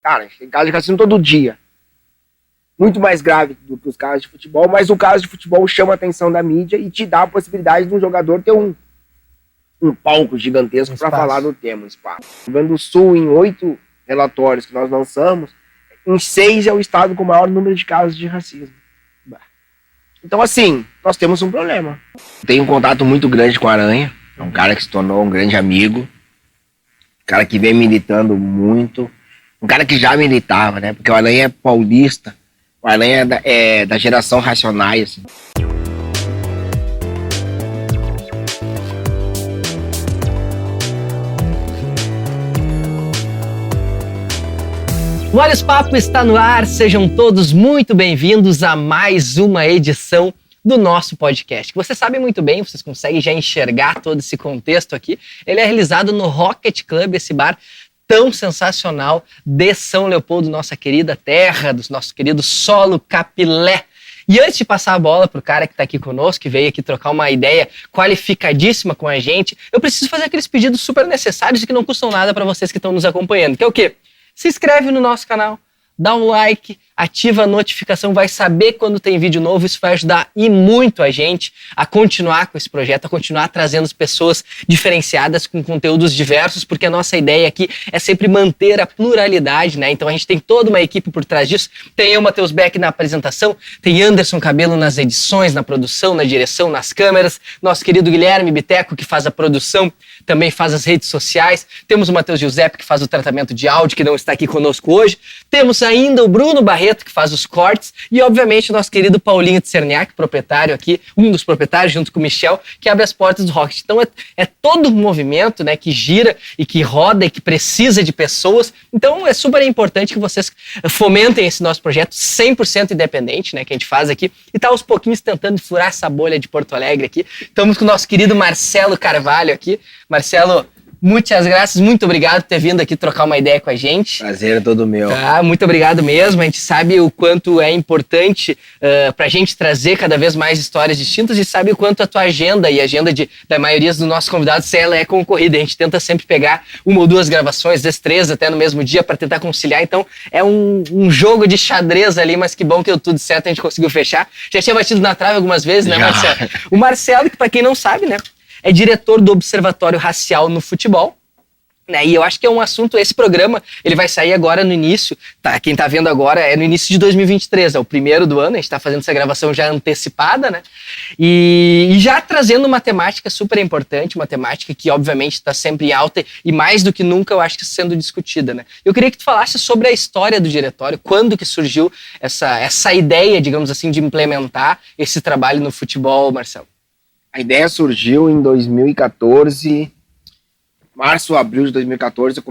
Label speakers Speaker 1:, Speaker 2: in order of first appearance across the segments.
Speaker 1: Cara, tem casos de racismo todo dia. Muito mais grave do que os casos de futebol, mas o caso de futebol chama a atenção da mídia e te dá a possibilidade de um jogador ter um palco gigantesco para falar do tema, espaço. O Rio Grande do Sul, em 8 relatórios que nós lançamos, em 6 é o estado com o maior número de casos de racismo. Então, assim, nós temos um problema. Tenho um contato muito grande com o Aranha, é um cara que se tornou um grande amigo, um cara que vem militando muito, um cara que já militava, né? Porque o Aranha é paulista, o Aranha é da geração Racionais, assim.
Speaker 2: O Alhos Papo está no ar, sejam todos muito bem-vindos a mais uma edição do nosso podcast. Você sabe muito bem, vocês conseguem já enxergar todo esse contexto aqui. Ele é realizado no Rocket Club, esse bar tão sensacional de São Leopoldo, nossa querida terra, do nosso querido solo Capilé. E antes de passar a bola pro cara que tá aqui conosco, que veio aqui trocar uma ideia qualificadíssima com a gente, eu preciso fazer aqueles pedidos super necessários e que não custam nada para vocês que estão nos acompanhando, que é o quê? Se inscreve no nosso canal, dá um like, ativa a notificação, vai saber quando tem vídeo novo. Isso vai ajudar e muito a gente a continuar com esse projeto, a continuar trazendo pessoas diferenciadas com conteúdos diversos, porque a nossa ideia aqui é sempre manter a pluralidade, né? Então a gente tem toda uma equipe por trás disso. Tem eu, Matheus Beck, na apresentação, tem Anderson Cabelo nas edições, na produção, na direção, nas câmeras, nosso querido Guilherme Biteco, que faz a produção, também faz as redes sociais. Temos o Matheus Giuseppe, que faz o tratamento de áudio, que não está aqui conosco hoje. Temos ainda o Bruno Barreto, que faz os cortes, e obviamente o nosso querido Paulinho Tserniak, proprietário aqui, um dos proprietários, junto com o Michel, que abre as portas do Rocket. Então é todo um movimento, né, que gira e que roda e que precisa de pessoas. Então é super importante que vocês fomentem esse nosso projeto 100% independente, né, que a gente faz aqui, e tá aos pouquinhos tentando furar essa bolha de Porto Alegre aqui. Estamos com o nosso querido Marcelo Carvalho aqui. Marcelo, muitas graças, muito obrigado por ter vindo aqui trocar uma ideia com a gente.
Speaker 1: Prazer é todo meu.
Speaker 2: Tá, muito obrigado mesmo. A gente sabe o quanto é importante pra gente trazer cada vez mais histórias distintas e sabe o quanto a tua agenda e a agenda da maioria dos nossos convidados, ela é concorrida. A gente tenta sempre pegar uma ou duas gravações, às vezes 3 até no mesmo dia, para tentar conciliar. Então é um jogo de xadrez ali, mas que bom que deu tudo certo, a gente conseguiu fechar. Já tinha batido na trave algumas vezes, né, Marcelo? O Marcelo, que pra quem não sabe, né, é diretor do Observatório Racial no Futebol, né? E eu acho que é um assunto, esse programa, ele vai sair agora no início, tá? Quem tá vendo agora é no início de 2023, é o primeiro do ano, a gente tá fazendo essa gravação já antecipada, né? E já trazendo uma temática super importante, uma temática que obviamente está sempre em alta e mais do que nunca eu acho que sendo discutida, né? Eu queria que tu falasse sobre a história do diretório, quando que surgiu essa ideia, digamos assim, de implementar esse trabalho no futebol, Marcelo.
Speaker 1: A ideia surgiu em 2014, março, abril de 2014,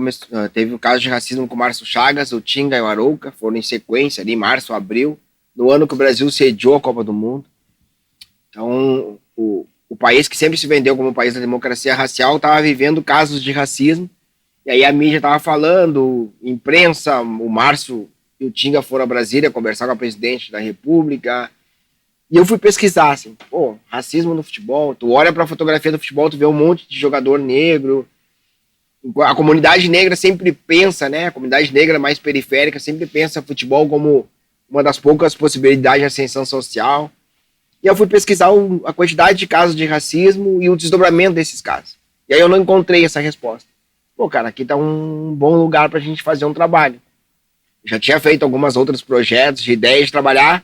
Speaker 1: teve o caso de racismo com o Márcio Chagas, o Tinga e o Arouca, foram em sequência ali, março, abril, no ano que o Brasil sediou a Copa do Mundo. Então, o país que sempre se vendeu como o país da democracia racial estava vivendo casos de racismo, e aí a mídia estava falando, imprensa, o Márcio e o Tinga foram a Brasília conversar com a presidente da República. E eu fui pesquisar, assim, racismo no futebol. Tu olha pra fotografia do futebol, tu vê um monte de jogador negro. A comunidade negra sempre pensa, né? A comunidade negra mais periférica sempre pensa futebol como uma das poucas possibilidades de ascensão social. E eu fui pesquisar a quantidade de casos de racismo e o desdobramento desses casos. E aí eu não encontrei essa resposta. Cara, aqui tá um bom lugar pra gente fazer um trabalho. Já tinha feito alguns outros projetos de ideias de trabalhar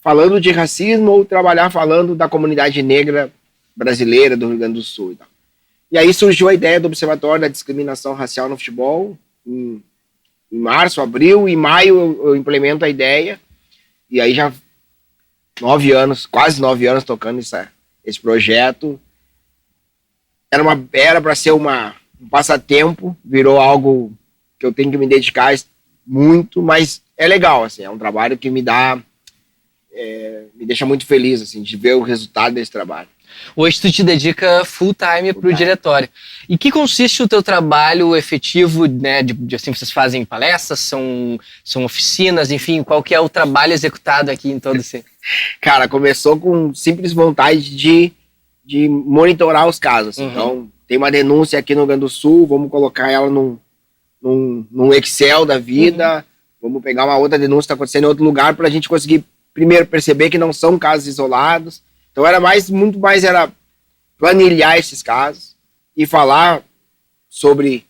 Speaker 1: falando de racismo ou trabalhar falando da comunidade negra brasileira do Rio Grande do Sul. E aí surgiu a ideia do Observatório da Discriminação Racial no Futebol, em março, abril, em maio eu implemento a ideia, e aí já 9 anos, quase 9 anos tocando esse projeto. Era para ser um passatempo, virou algo que eu tenho que me dedicar muito, mas é legal, assim, é um trabalho que me deixa muito feliz, assim, de ver o resultado desse trabalho.
Speaker 2: Hoje tu te dedica full time pro diretório. E que consiste o teu trabalho efetivo, né? Assim, vocês fazem palestras, são oficinas, enfim, qual que é o trabalho executado aqui em todo esse...
Speaker 1: Cara, começou com simples vontade de monitorar os casos. Assim. Então, tem uma denúncia aqui no Rio Grande do Sul, vamos colocar ela num num Excel da vida, vamos pegar uma outra denúncia que está acontecendo em outro lugar para a gente conseguir primeiro perceber que não são casos isolados. Então muito mais era planilhar esses casos e falar sobre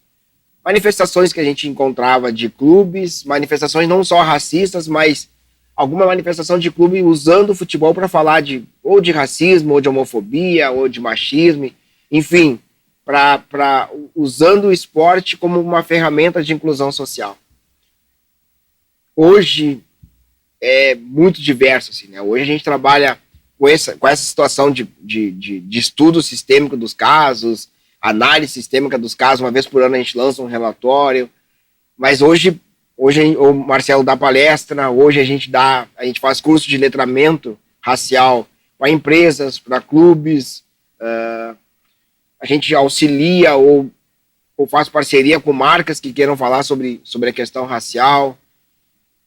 Speaker 1: manifestações que a gente encontrava de clubes, manifestações não só racistas, mas alguma manifestação de clube usando o futebol para falar ou de racismo, ou de homofobia, ou de machismo, enfim, usando o esporte como uma ferramenta de inclusão social. Hoje é muito diverso, assim, né? Hoje a gente trabalha com essa situação de estudo sistêmico dos casos, análise sistêmica dos casos. Uma vez por ano a gente lança um relatório, mas hoje o Marcelo dá palestra, hoje a gente faz curso de letramento racial para empresas, para clubes, a gente auxilia ou faz parceria com marcas que queiram falar sobre a questão racial.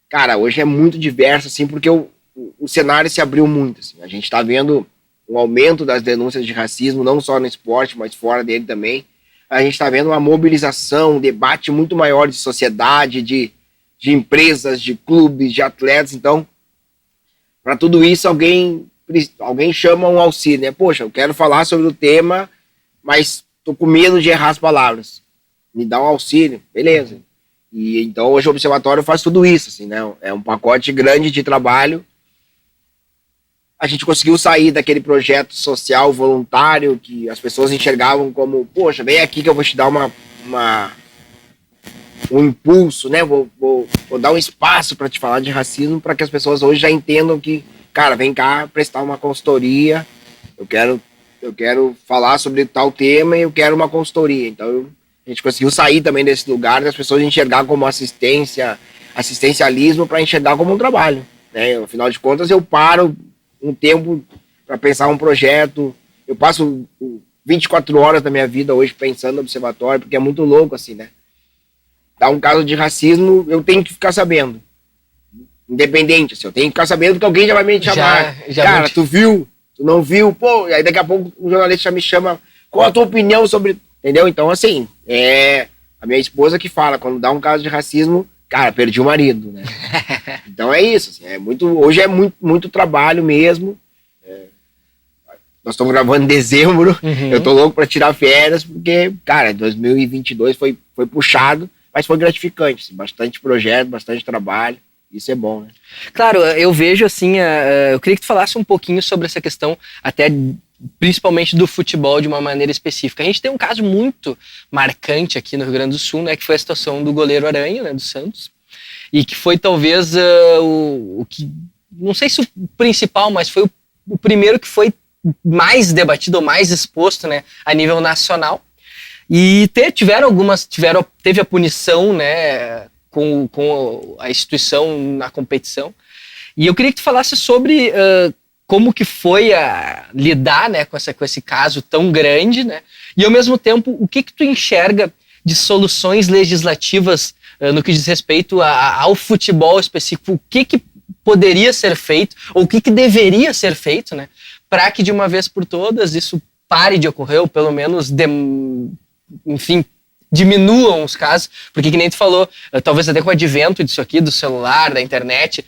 Speaker 1: Cara, hoje é muito diverso, assim, porque o cenário se abriu muito. Assim. A gente está vendo um aumento das denúncias de racismo, não só no esporte, mas fora dele também. A gente está vendo uma mobilização, um debate muito maior de sociedade, de empresas, de clubes, de atletas. Então, para tudo isso, alguém chama um auxílio, né? Poxa, eu quero falar sobre o tema, mas tô com medo de errar as palavras. Me dá um auxílio, beleza. E então hoje o Observatório faz tudo isso, assim, né? É um pacote grande de trabalho. A gente conseguiu sair daquele projeto social voluntário que as pessoas enxergavam como, poxa, vem aqui que eu vou te dar um impulso, né? Vou dar um espaço para te falar de racismo, para que as pessoas hoje já entendam que, cara, vem cá prestar uma consultoria, eu quero falar sobre tal tema e eu quero uma consultoria. Então a gente conseguiu sair também desse lugar, das pessoas enxergar como assistencialismo, para enxergar como um trabalho, né? Afinal de contas, eu paro um tempo para pensar um projeto, eu passo 24 horas da minha vida hoje pensando no Observatório, porque é muito louco, assim, né? Dá um caso de racismo, eu tenho que ficar sabendo. Independente, assim, eu tenho que ficar sabendo porque alguém já vai me chamar. Cara, tu viu? Tu não viu? Pô, e aí daqui a pouco o jornalista já me chama, qual a tua opinião sobre... Entendeu? Então, assim, é a minha esposa que fala, quando dá um caso de racismo, cara, perdi o marido, né? Então é isso, assim, hoje é muito trabalho mesmo. Nós estamos gravando em dezembro, eu tô louco para tirar férias, porque, cara, 2022 foi puxado, mas foi gratificante, assim, bastante projeto, bastante trabalho, isso é bom, né?
Speaker 2: Claro, eu vejo assim, eu queria que tu falasse um pouquinho sobre essa questão, até principalmente do futebol de uma maneira específica. A gente tem um caso muito marcante aqui no Rio Grande do Sul, né, que foi a situação do goleiro Aranha, né, do Santos, e que foi talvez o que, não sei se o principal, mas foi o primeiro que foi mais debatido ou mais exposto, né, a nível nacional. E teve a punição, né, com a instituição na competição. E eu queria que tu falasse sobre como que foi lidar, né, com esse caso tão grande, né, e ao mesmo tempo o que tu enxerga de soluções legislativas no que diz respeito ao futebol específico, o que poderia ser feito ou o que deveria ser feito, né, para que de uma vez por todas isso pare de ocorrer ou pelo menos enfim, diminuam os casos, porque que nem tu falou, talvez até com o advento disso aqui, do celular, da internet,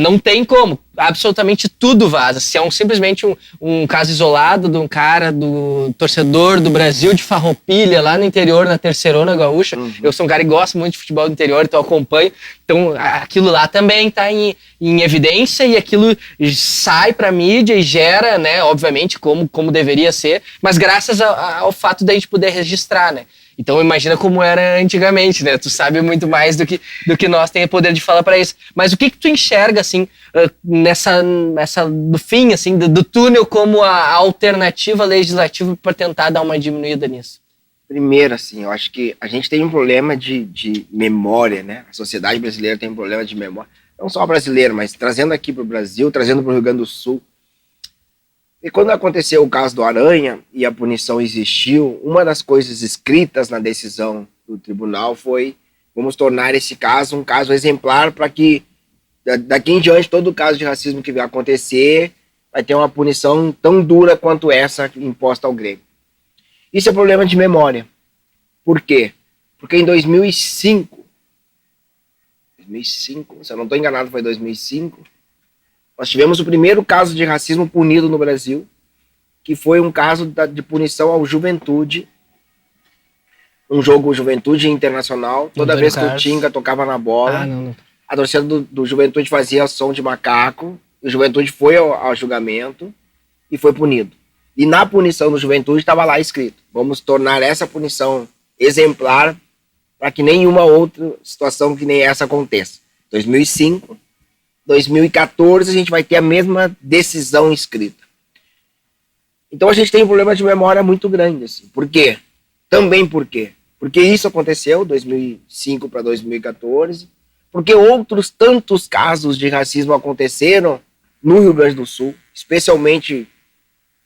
Speaker 2: não tem como, absolutamente tudo vaza. Se é simplesmente um caso isolado de um cara, do torcedor do Brasil de Farroupilha, lá no interior, na Terceirona Gaúcha, eu sou um cara que gosta muito de futebol do interior, então eu acompanho, então aquilo lá também está em evidência e aquilo sai para a mídia e gera, né, obviamente, como deveria ser, mas graças ao fato da gente poder registrar, né? Então imagina como era antigamente, né? Tu sabe muito mais do que nós tem poder de falar para isso. Mas o que tu enxerga, assim, no fim, assim, do túnel como a alternativa legislativa para tentar dar uma diminuída nisso?
Speaker 1: Primeiro, assim, eu acho que a gente tem um problema de memória, né? A sociedade brasileira tem um problema de memória. Não só a brasileira, mas trazendo aqui para o Brasil, trazendo para o Rio Grande do Sul. E quando aconteceu o caso do Aranha e a punição existiu, uma das coisas escritas na decisão do tribunal foi: vamos tornar esse caso um caso exemplar para que daqui em diante todo caso de racismo que vai acontecer vai ter uma punição tão dura quanto essa imposta ao Grêmio. Isso é problema de memória. Por quê? Porque em 2005, se eu não estou enganado, foi 2005, nós tivemos o primeiro caso de racismo punido no Brasil, que foi um caso de punição ao Juventude, um jogo Juventude Internacional. Toda vez que o Tinga tocava na bola, a torcida do Juventude fazia som de macaco, o Juventude foi ao julgamento e foi punido. E na punição do Juventude estava lá escrito: vamos tornar essa punição exemplar para que nenhuma outra situação que nem essa aconteça. 2005, 2014 a gente vai ter a mesma decisão escrita. Então a gente tem um problema de memória muito grande. Assim. Por quê? Também por quê? Porque isso aconteceu 2005 para 2014, porque outros tantos casos de racismo aconteceram no Rio Grande do Sul, especialmente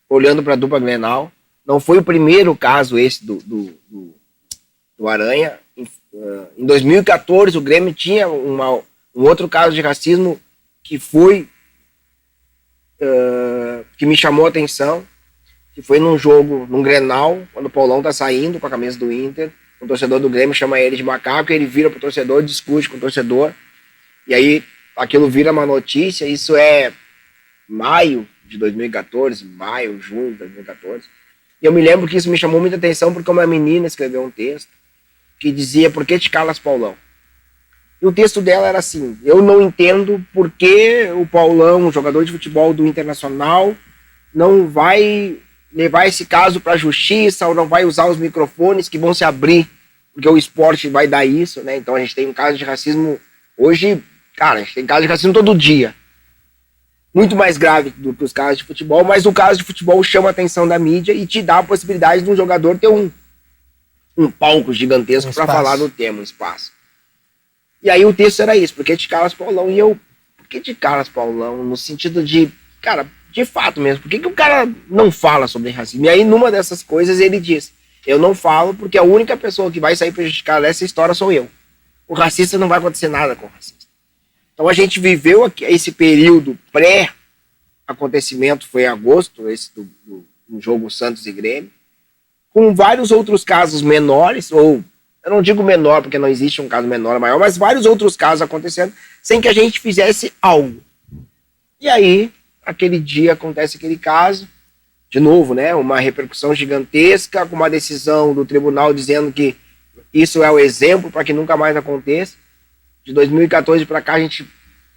Speaker 1: olhando para a dupla Grenal. Não foi o primeiro caso esse do Aranha. Em 2014 o Grêmio tinha um outro caso de racismo que foi que me chamou a atenção, que foi num jogo, num Grenal, quando o Paulão tá saindo com a camisa do Inter, o torcedor do Grêmio chama ele de macaco, ele vira pro torcedor, discute com o torcedor, e aí aquilo vira uma notícia. Isso é maio de 2014, junho de 2014, e eu me lembro que isso me chamou muita atenção porque uma menina escreveu um texto que dizia: por que te calas, Paulão? E o texto dela era assim: eu não entendo por que o Paulão, um jogador de futebol do Internacional, não vai levar esse caso para a justiça, ou não vai usar os microfones que vão se abrir, porque o esporte vai dar isso, né? Então a gente tem um caso de racismo hoje, cara, a gente tem caso de racismo todo dia. Muito mais grave do que os casos de futebol, mas o caso de futebol chama a atenção da mídia e te dá a possibilidade de um jogador ter um palco gigantesco para falar do tema, um espaço. E aí o texto era isso: por que te calas, Paulão? E eu, por que te calas, Paulão? No sentido de, cara, de fato mesmo, por que o cara não fala sobre racismo? E aí numa dessas coisas ele diz: eu não falo porque a única pessoa que vai sair prejudicada dessa história sou eu. O racista não vai acontecer nada com o racista. Então a gente viveu aqui esse período pré-acontecimento, foi em agosto, esse do jogo Santos e Grêmio, com vários outros casos menores, ou eu não digo menor porque não existe um caso menor ou maior, mas vários outros casos acontecendo sem que a gente fizesse algo. E aí, aquele dia acontece aquele caso, de novo, né, uma repercussão gigantesca, com uma decisão do tribunal dizendo que isso é o exemplo para que nunca mais aconteça. De 2014 para cá a gente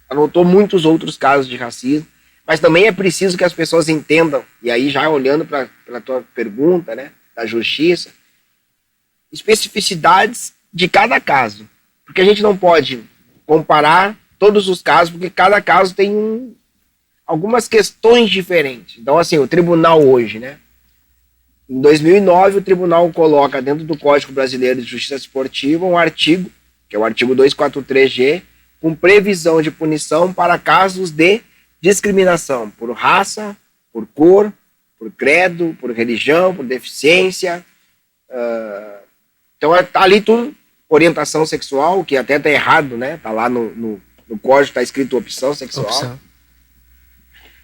Speaker 1: anotou muitos outros casos de racismo, mas também é preciso que as pessoas entendam, e aí já olhando para a tua pergunta, né, da justiça, especificidades de cada caso, porque a gente não pode comparar todos os casos, porque cada caso tem algumas questões diferentes. Então, assim, o tribunal hoje, né? Em 2009, o tribunal coloca dentro do Código Brasileiro de Justiça Esportiva um artigo, que é o artigo 243G, com previsão de punição para casos de discriminação por raça, por cor, por credo, por religião, por deficiência. Então, tá ali tudo, orientação sexual, que até tá errado, né? Tá lá no código, tá escrito opção sexual.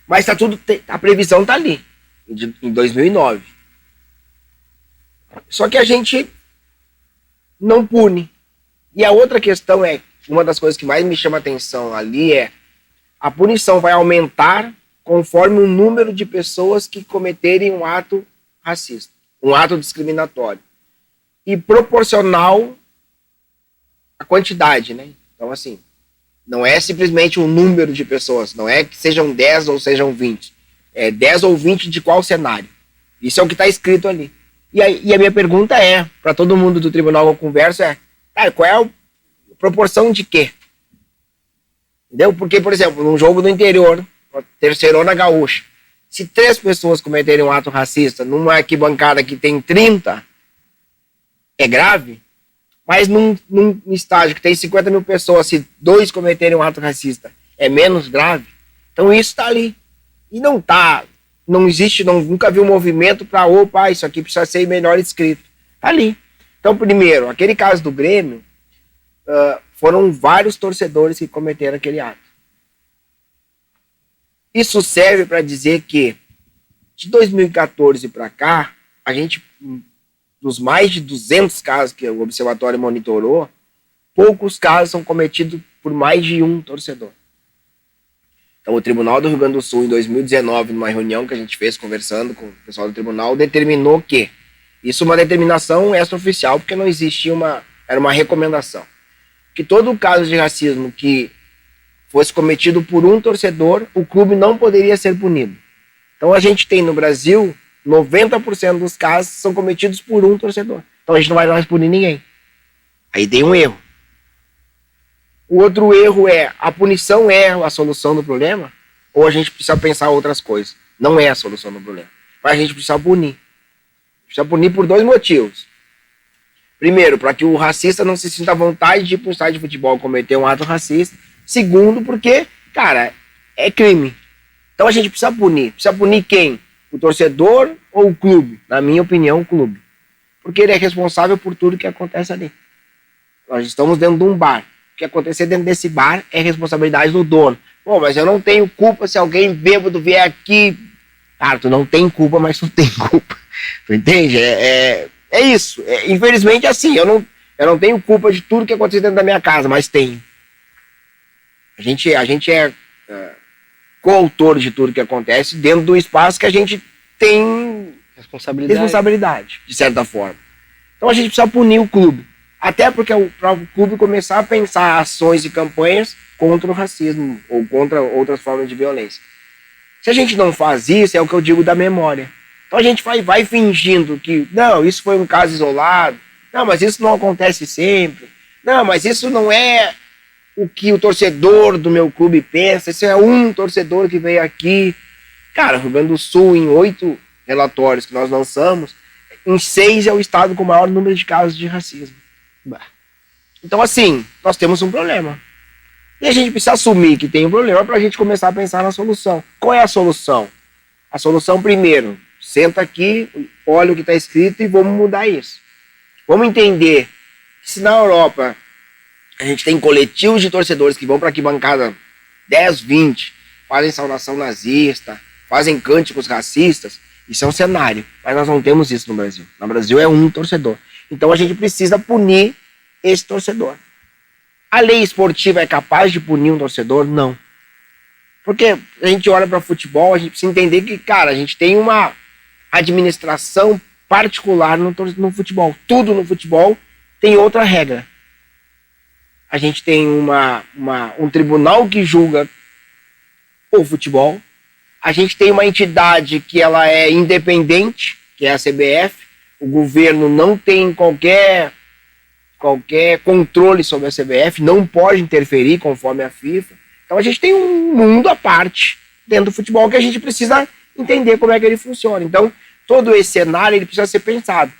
Speaker 1: Mas tá tudo, a previsão tá ali, em 2009. Só que a gente não pune. E a outra questão é, uma das coisas que mais me chama a atenção ali é, a punição vai aumentar conforme o número de pessoas que cometerem um ato racista, um ato discriminatório. E proporcional à quantidade, né? Então, assim, não é simplesmente um número de pessoas, não é que sejam 10 ou sejam 20. É 10 ou 20 de qual cenário. Isso é o que está escrito ali. E a minha pergunta é, para todo mundo do tribunal que eu converso, qual é a proporção de quê? Entendeu? Porque, por exemplo, num jogo do interior, Terceirona Gaúcha, se 3 pessoas cometerem um ato racista numa arquibancada que tem 30, é grave. Mas num estádio que tem 50 mil pessoas, se 2 cometerem um ato racista, é menos grave. Então isso está ali. E não existe, nunca vi um movimento para, isso aqui precisa ser melhor escrito. Está ali. Então, primeiro, aquele caso do Grêmio, foram vários torcedores que cometeram aquele ato. Isso serve para dizer que, de 2014 para cá, a gente dos mais de 200 casos que o observatório monitorou, poucos casos são cometidos por mais de um torcedor. Então, o Tribunal do Rio Grande do Sul, em 2019, numa reunião que a gente fez conversando com o pessoal do tribunal, determinou que, isso é uma determinação extraoficial, porque não existia era uma recomendação, que todo caso de racismo que fosse cometido por um torcedor, o clube não poderia ser punido. Então, a gente tem no Brasil, 90% dos casos são cometidos por um torcedor. Então, a gente não vai mais punir ninguém. Aí tem um erro. O outro erro é, a punição é a solução do problema? Ou a gente precisa pensar outras coisas? Não é a solução do problema. Mas a gente precisa punir. Precisa punir por 2 motivos. Primeiro, para que o racista não se sinta à vontade de ir para um estádio de futebol cometer um ato racista. Segundo, porque, cara, é crime. Então a gente precisa punir. Precisa punir quem? O torcedor ou o clube? Na minha opinião, o clube. Porque ele é responsável por tudo que acontece ali. Nós estamos dentro de um bar. O que acontecer dentro desse bar é responsabilidade do dono. Pô, mas eu não tenho culpa se alguém bêbado vier aqui. Cara, tu não tem culpa, mas tu tem culpa. Tu entende? É isso. Infelizmente é assim. Eu não tenho culpa de tudo que acontece dentro da minha casa, mas tenho. A gente é coautor de tudo que acontece dentro do espaço que a gente tem responsabilidade, de certa forma. Então a gente precisa punir o clube. Até porque para o clube começar a pensar ações e campanhas contra o racismo ou contra outras formas de violência. Se a gente não faz isso, é o que eu digo da memória. Então a gente vai fingindo que, não, isso foi um caso isolado, não, mas isso não acontece sempre, não, mas isso não é o que o torcedor do meu clube pensa, isso é um torcedor que veio aqui. Cara, o Rio Grande do Sul, em 8 relatórios que nós lançamos, em 6 é o estado com o maior número de casos de racismo. Então, assim, nós temos um problema. E a gente precisa assumir que tem um problema para a gente começar a pensar na solução. Qual é a solução? A solução, primeiro, senta aqui, olha o que está escrito e vamos mudar isso. Vamos entender que se na Europa a gente tem coletivos de torcedores que vão para arquibancada 10, 20, fazem saudação nazista, fazem cânticos racistas, isso é um cenário. Mas nós não temos isso no Brasil. No Brasil é um torcedor. Então a gente precisa punir esse torcedor. A lei esportiva é capaz de punir um torcedor? Não. Porque a gente olha para futebol, a gente precisa entender que, cara, a gente tem uma administração particular no futebol. Tudo no futebol tem outra regra. A gente tem um tribunal que julga o futebol. A gente tem uma entidade que ela é independente, que é a CBF. O governo não tem qualquer controle sobre a CBF, não pode interferir conforme a FIFA. Então a gente tem um mundo à parte dentro do futebol que a gente precisa entender como é que ele funciona. Então todo esse cenário ele precisa ser pensado.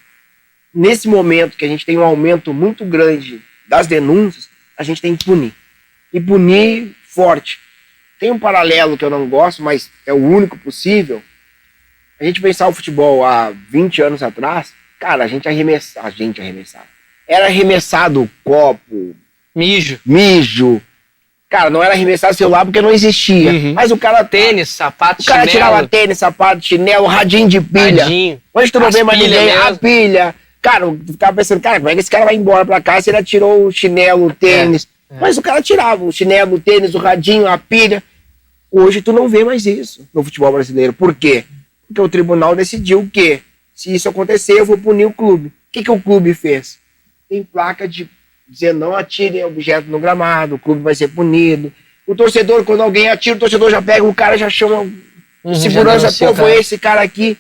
Speaker 1: Nesse momento que a gente tem um aumento muito grande das denúncias, a gente tem que punir. E punir forte. Tem um paralelo que eu não gosto, mas é o único possível. A gente pensar o futebol há 20 anos atrás, cara, a gente arremessava. Era arremessado copo, mijo. Cara, não era arremessado celular porque não existia.
Speaker 2: Uhum.
Speaker 1: Mas o cara...
Speaker 2: Tênis, sapato,
Speaker 1: o cara
Speaker 2: chinelo.
Speaker 1: tirava tênis, sapato, chinelo, radinho de pilha. Hoje tu não vê mais ninguém, a pilha. Cara, eu ficava pensando, cara, como é que esse cara vai embora pra casa se ele tirou o chinelo, o tênis? Mas o cara tirava o chinelo, o tênis, o radinho, a pilha. Hoje tu não vê mais isso no futebol brasileiro. Por quê? Porque o tribunal decidiu que, se isso acontecer, eu vou punir o clube. O que o clube fez? Tem placa de dizer não atirem objeto no gramado, o clube vai ser punido. O torcedor, quando alguém atira, o torcedor já pega, o cara já chama segurança, pô, foi esse cara aqui.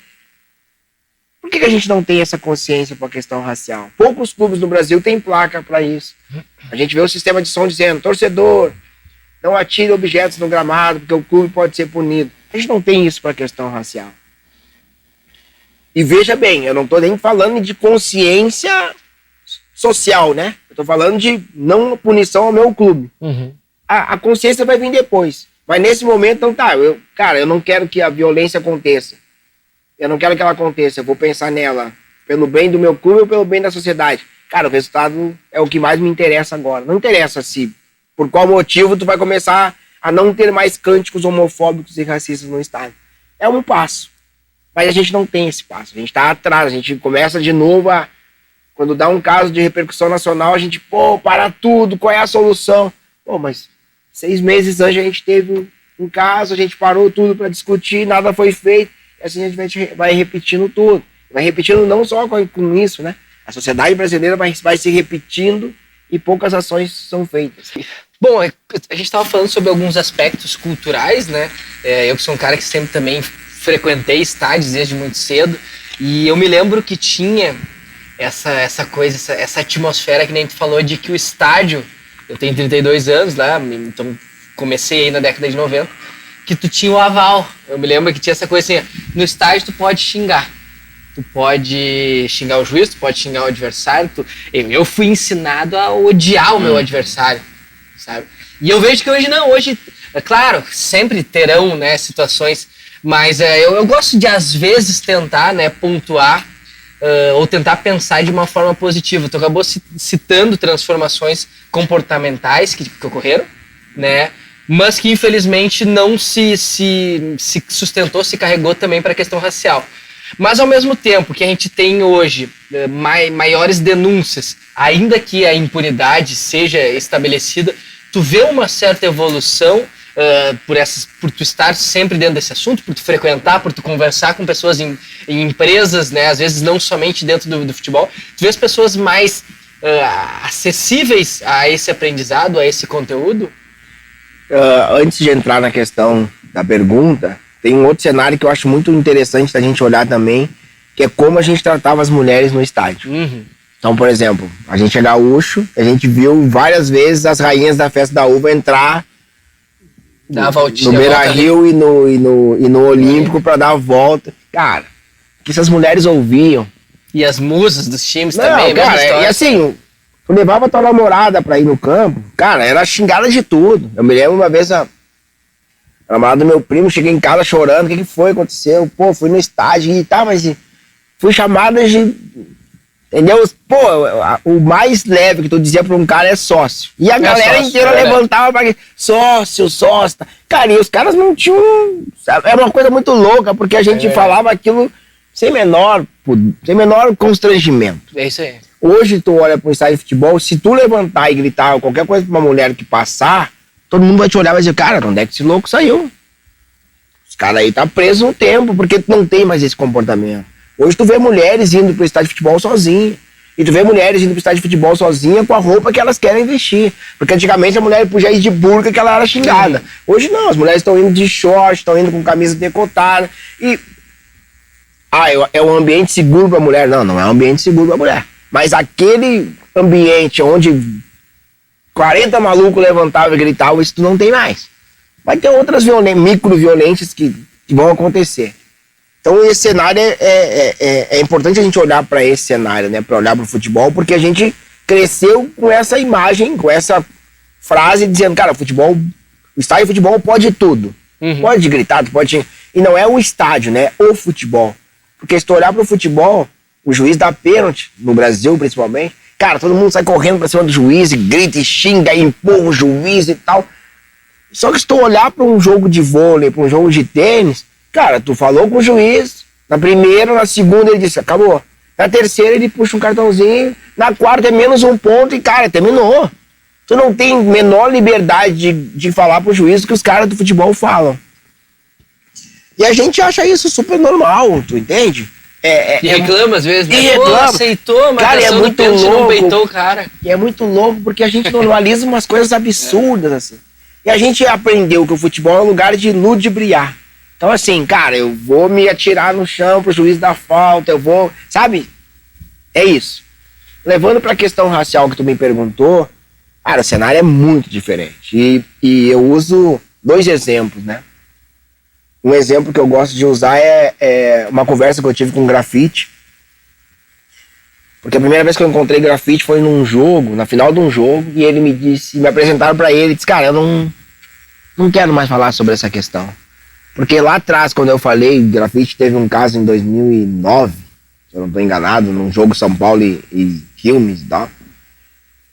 Speaker 1: Por que a gente não tem essa consciência para a questão racial? Poucos clubes no Brasil têm placa para isso. A gente vê o sistema de som dizendo, torcedor, não atire objetos no gramado, porque o clube pode ser punido. A gente não tem isso para a questão racial. E veja bem, eu não estou nem falando de consciência social, né? Eu estou falando de não punição ao meu clube.
Speaker 2: Uhum.
Speaker 1: A consciência vai vir depois. Mas nesse momento, então tá, eu não quero que a violência aconteça. Eu não quero que ela aconteça. Eu vou pensar nela pelo bem do meu clube ou pelo bem da sociedade. Cara, o resultado é o que mais me interessa agora. Não interessa se por qual motivo tu vai começar a não ter mais cânticos homofóbicos e racistas no estádio. É um passo. Mas a gente não tem esse passo. A gente está atrás. A gente começa de novo a Quando dá um caso de repercussão nacional, a gente, para tudo, qual é a solução? Mas 6 meses antes a gente teve um caso, a gente parou tudo para discutir, nada foi feito, e assim a gente vai repetindo tudo. Vai repetindo não só com isso, né? A sociedade brasileira vai se repetindo e poucas ações são feitas.
Speaker 2: Bom, a gente estava falando sobre alguns aspectos culturais, né? Eu que sou um cara que sempre também frequentei estádios desde muito cedo, e eu me lembro que tinha essa coisa, essa atmosfera que nem tu falou, de que o estádio, eu tenho 32 anos lá, então comecei aí na década de 90, que tu tinha o aval. Eu me lembro que tinha essa coisa assim, no estádio tu pode xingar. Tu pode xingar o juiz, tu pode xingar o adversário. Eu fui ensinado a odiar o meu adversário, sabe? E eu vejo que hoje não, hoje, é claro, sempre terão, né, situações, mas eu gosto de, às vezes, tentar, né, pontuar ou tentar pensar de uma forma positiva. Tu acabou citando transformações comportamentais que ocorreram, né? Mas que infelizmente não se sustentou, se carregou também para a questão racial. Mas ao mesmo tempo que a gente tem hoje maiores denúncias, ainda que a impunidade seja estabelecida, tu vê uma certa evolução por tu estar sempre dentro desse assunto, por tu frequentar, por tu conversar com pessoas em empresas, né? Às vezes não somente dentro do futebol, tu vê as pessoas mais acessíveis a esse aprendizado, a esse conteúdo?
Speaker 1: Antes de entrar na questão da pergunta, tem um outro cenário que eu acho muito interessante da gente olhar também, que é como a gente tratava as mulheres no estádio.
Speaker 2: Uhum.
Speaker 1: Então, por exemplo, a gente é gaúcho, a gente viu várias vezes as rainhas da festa da uva entrar no Beira-Rio e no Olímpico para dar a volta. Cara, o que essas mulheres ouviam.
Speaker 2: E as musas dos times também,
Speaker 1: cara, e assim, tu levava tua namorada pra ir no campo, cara, era xingada de tudo. Eu me lembro uma vez a namorada do meu primo, cheguei em casa chorando, o que foi, aconteceu? Fui no estádio e tal, mas fui chamada de... Entendeu? O mais leve que tu dizia pra um cara é sócio. E a galera sócio, inteira levantava pra... Sócio. Cara, e os caras não tinham... Sabe? Era uma coisa muito louca, porque a gente falava aquilo sem menor constrangimento.
Speaker 2: É isso aí.
Speaker 1: Hoje tu olha pro estádio de futebol, se tu levantar e gritar qualquer coisa pra uma mulher que passar, todo mundo vai te olhar e vai dizer, cara, de onde é que esse louco saiu? Esse cara aí tá preso um tempo, porque tu não tem mais esse comportamento. Hoje tu vê mulheres indo pro estádio de futebol sozinha. E tu vê mulheres indo pro estádio de futebol sozinha com a roupa que elas querem vestir. Porque antigamente a mulher podia ir de burca que ela era xingada. Hoje não, as mulheres estão indo de short, estão indo com camisa decotada. E... é um ambiente seguro pra mulher? Não é um ambiente seguro pra mulher. Mas aquele ambiente onde 40 malucos levantavam e gritavam, isso tu não tem mais. Vai ter outras micro-violências que vão acontecer. Então esse cenário é importante a gente olhar para esse cenário, né? Para olhar para o futebol, porque a gente cresceu com essa imagem, com essa frase dizendo, cara, o estádio de futebol pode tudo.
Speaker 2: Uhum.
Speaker 1: Pode gritar, pode... E não é o estádio, né? O futebol. Porque se tu olhar para o futebol, o juiz dá pênalti, no Brasil principalmente, cara, todo mundo sai correndo para cima do juiz e grita e xinga e empurra o juiz e tal. Só que se tu olhar para um jogo de vôlei, para um jogo de tênis, cara, tu falou com o juiz, na primeira, na segunda ele disse, acabou. Na terceira ele puxa um cartãozinho, na quarta é menos um ponto e, cara, terminou. Tu não tem menor liberdade de falar pro juiz o que os caras do futebol falam. E a gente acha isso super normal, tu entende?
Speaker 2: E reclama às vezes, né?
Speaker 1: E reclama.
Speaker 2: Aceitou, mas
Speaker 1: cara, é muito louco.
Speaker 2: Não peitou o cara.
Speaker 1: E é muito louco porque a gente normaliza umas coisas absurdas, assim. E a gente aprendeu que o futebol é um lugar de ludibriar. Então, assim, cara, eu vou me atirar no chão pro juiz dar falta, eu vou... Sabe? É isso. Levando pra questão racial que tu me perguntou, cara, o cenário é muito diferente. E eu uso 2 exemplos, né? Um exemplo que eu gosto de usar é uma conversa que eu tive com o Grafite. Porque a primeira vez que eu encontrei Grafite foi num jogo, na final de um jogo, e ele me apresentaram pra ele e disse, cara, eu não quero mais falar sobre essa questão. Porque lá atrás, quando eu falei, Grafite teve um caso em 2009, se eu não estou enganado, num jogo São Paulo e Quilmes e tal.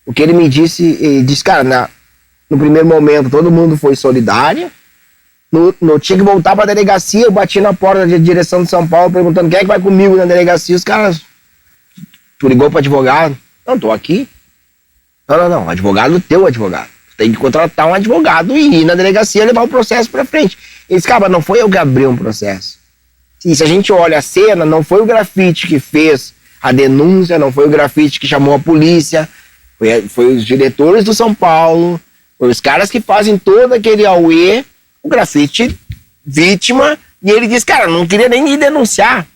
Speaker 1: O que ele me disse, cara, no primeiro momento todo mundo foi solidário, tinha que voltar pra delegacia, eu bati na porta da direção de São Paulo perguntando quem é que vai comigo na delegacia, os caras Tu ligou pro advogado? Não, tô aqui. Não, advogado, teu advogado. Tem que contratar um advogado e ir na delegacia levar o processo pra frente. Ele disse, cara, não foi eu que abri um processo. E se a gente olha a cena, não foi o grafite que fez a denúncia, não foi o grafite que chamou a polícia, foi os diretores do São Paulo, foi os caras que fazem todo aquele auê, o grafite vítima, e ele disse, cara, não queria nem ir denunciar.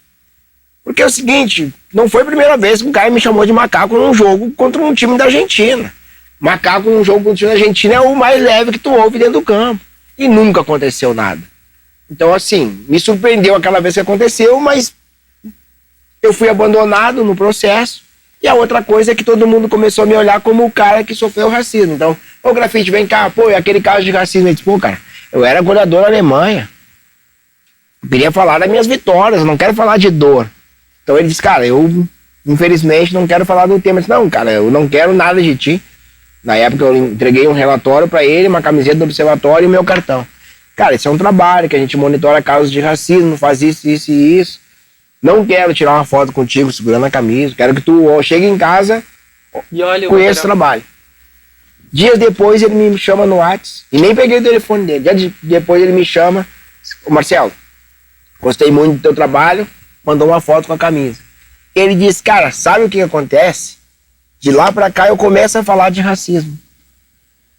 Speaker 1: Porque é o seguinte, não foi a primeira vez que um cara me chamou de macaco num jogo contra um time da Argentina. Macaco num jogo contra um time da Argentina é o mais leve que tu ouve dentro do campo. E nunca aconteceu nada. Então, assim, me surpreendeu aquela vez que aconteceu, mas eu fui abandonado no processo. E a outra coisa é que todo mundo começou a me olhar como o cara que sofreu racismo. Então, ô grafite, vem cá, pô, e aquele caso de racismo? Eu disse, pô, cara, eu era goleador na Alemanha. Eu queria falar das minhas vitórias, não quero falar de dor. Então ele disse, cara, eu infelizmente não quero falar do tema. Eu disse, não, cara, eu não quero nada de ti. Na época eu entreguei um relatório pra ele, uma camiseta do observatório e o meu cartão. Cara, isso é um trabalho que a gente monitora casos de racismo, faz isso, isso e isso. Não quero tirar uma foto contigo segurando a camisa. Quero que tu chegue em casa
Speaker 2: e olha
Speaker 1: com esse trabalho. Dias depois ele me chama no WhatsApp e nem peguei o telefone dele. Dias depois ele me chama, Marcelo, gostei muito do teu trabalho, mandou uma foto com a camisa. Ele disse, cara, sabe o que acontece? De lá pra cá eu começo a falar de racismo.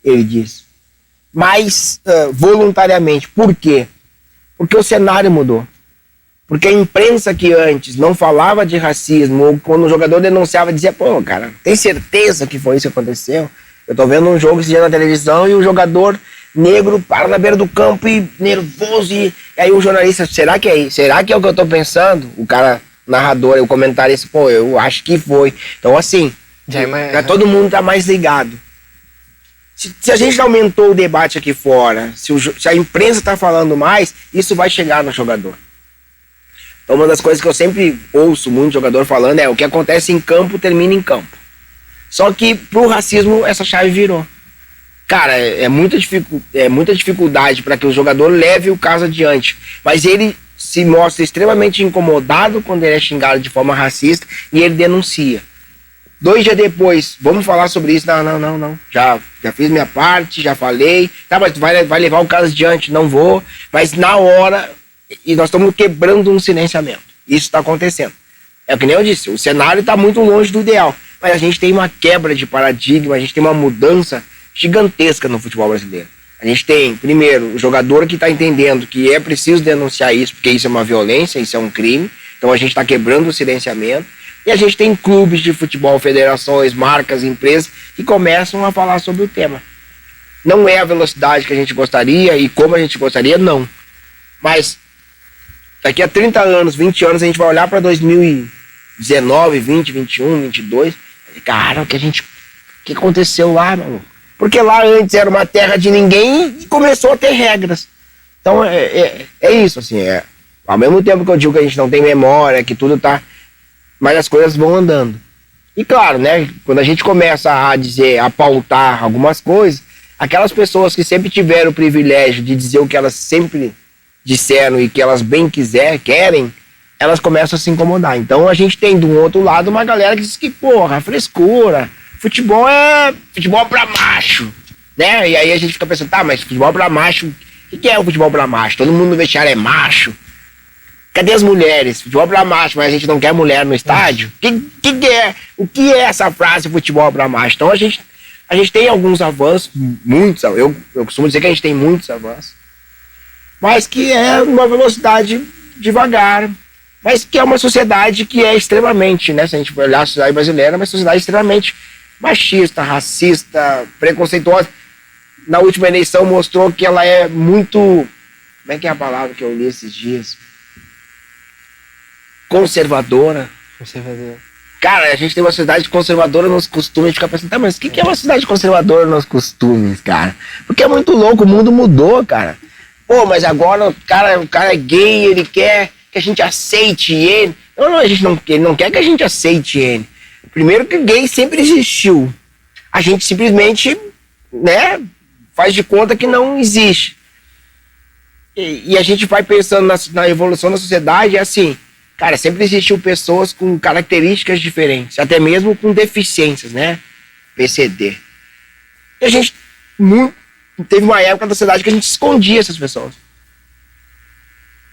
Speaker 1: Ele disse. Mas voluntariamente. Por quê? Porque o cenário mudou. Porque a imprensa que antes não falava de racismo, ou quando o jogador denunciava, dizia, pô, cara, tem certeza que foi isso que aconteceu? Eu tô vendo um jogo esse dia na televisão e o jogador negro para na beira do campo e nervoso, e aí o jornalista, será que é isso? Será que é o que eu tô pensando? O cara, narrador, o comentarista, pô, eu acho que foi. Então assim, já todo mundo tá mais ligado. Se a gente aumentou o debate aqui fora, se a imprensa tá falando mais, isso vai chegar no jogador. Então uma das coisas que eu sempre ouço muito jogador falando é o que acontece em campo termina em campo. Só que pro racismo essa chave virou. Cara, é muita dificuldade para que o jogador leve o caso adiante. Mas ele se mostra extremamente incomodado quando ele é xingado de forma racista e ele denuncia. 2 dias depois, vamos falar sobre isso? Não. Já fiz minha parte, já falei. Tá, mas tu vai levar o caso adiante? Não vou. Mas na hora, e nós estamos quebrando um silenciamento. Isso está acontecendo. É o que nem eu disse, o cenário está muito longe do ideal. Mas a gente tem uma quebra de paradigma, a gente tem uma mudança gigantesca no futebol brasileiro. A gente tem, primeiro, o jogador que está entendendo que é preciso denunciar isso, porque isso é uma violência, isso é um crime. Então a gente está quebrando o silenciamento. E a gente tem clubes de futebol, federações, marcas, empresas que começam a falar sobre o tema. Não é a velocidade que a gente gostaria e como a gente gostaria, não. Mas daqui a 30 anos, 20 anos, a gente vai olhar para 2019, 20, 21, 22. E, cara, o que aconteceu lá, mano? Porque lá antes era uma terra de ninguém e começou a ter regras. Então é isso, assim. Ao mesmo tempo que eu digo que a gente não tem memória, que tudo tá... Mas as coisas vão andando. E claro, né, quando a gente começa a pautar algumas coisas, aquelas pessoas que sempre tiveram o privilégio de dizer o que elas sempre disseram e que elas bem querem, elas começam a se incomodar. Então a gente tem do outro lado uma galera que diz que, porra, frescura, futebol é futebol pra macho, né? E aí a gente fica pensando, tá, mas futebol pra macho, o que é o futebol pra macho? Todo mundo no vestiário é macho. Cadê as mulheres? Futebol pra macho, mas a gente não quer mulher no estádio? O que é essa frase futebol pra macho? Então a gente tem alguns avanços, muitos, eu costumo dizer que a gente tem muitos avanços, mas que é uma velocidade devagar, mas que é uma sociedade que é extremamente, né, se a gente for olhar a sociedade brasileira, é uma sociedade extremamente machista, racista, preconceituosa. Na última eleição mostrou que ela é muito, como é que é a palavra que eu li esses dias? Conservadora. Cara, a gente tem uma sociedade conservadora nos costumes, a gente fica pensando, tá, mas o que é uma sociedade conservadora nos costumes, cara? Porque é muito louco, o mundo mudou, cara. Pô, mas agora o cara é gay, ele quer que a gente aceite ele. Não, ele não quer que a gente aceite ele. Primeiro que gay sempre existiu. A gente simplesmente, né, faz de conta que não existe. E a gente vai pensando na evolução da sociedade, é assim, cara, sempre existiu pessoas com características diferentes, até mesmo com deficiências, né? PCD. E a gente teve uma época da sociedade que a gente escondia essas pessoas.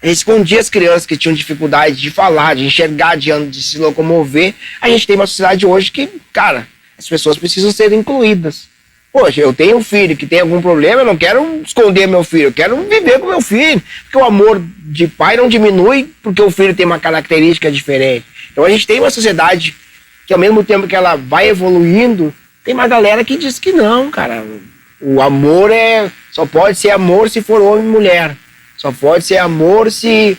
Speaker 1: A gente escondia as crianças que tinham dificuldade de falar, de enxergar, de se locomover. A gente tem uma sociedade hoje que, cara, as pessoas precisam ser incluídas. Poxa, eu tenho um filho que tem algum problema, eu não quero esconder meu filho, eu quero viver com meu filho. Porque o amor de pai não diminui porque o filho tem uma característica diferente. Então a gente tem uma sociedade que, ao mesmo tempo que ela vai evoluindo, tem uma galera que diz que não, cara. O amor só pode ser amor se for homem e mulher. Só pode ser amor se,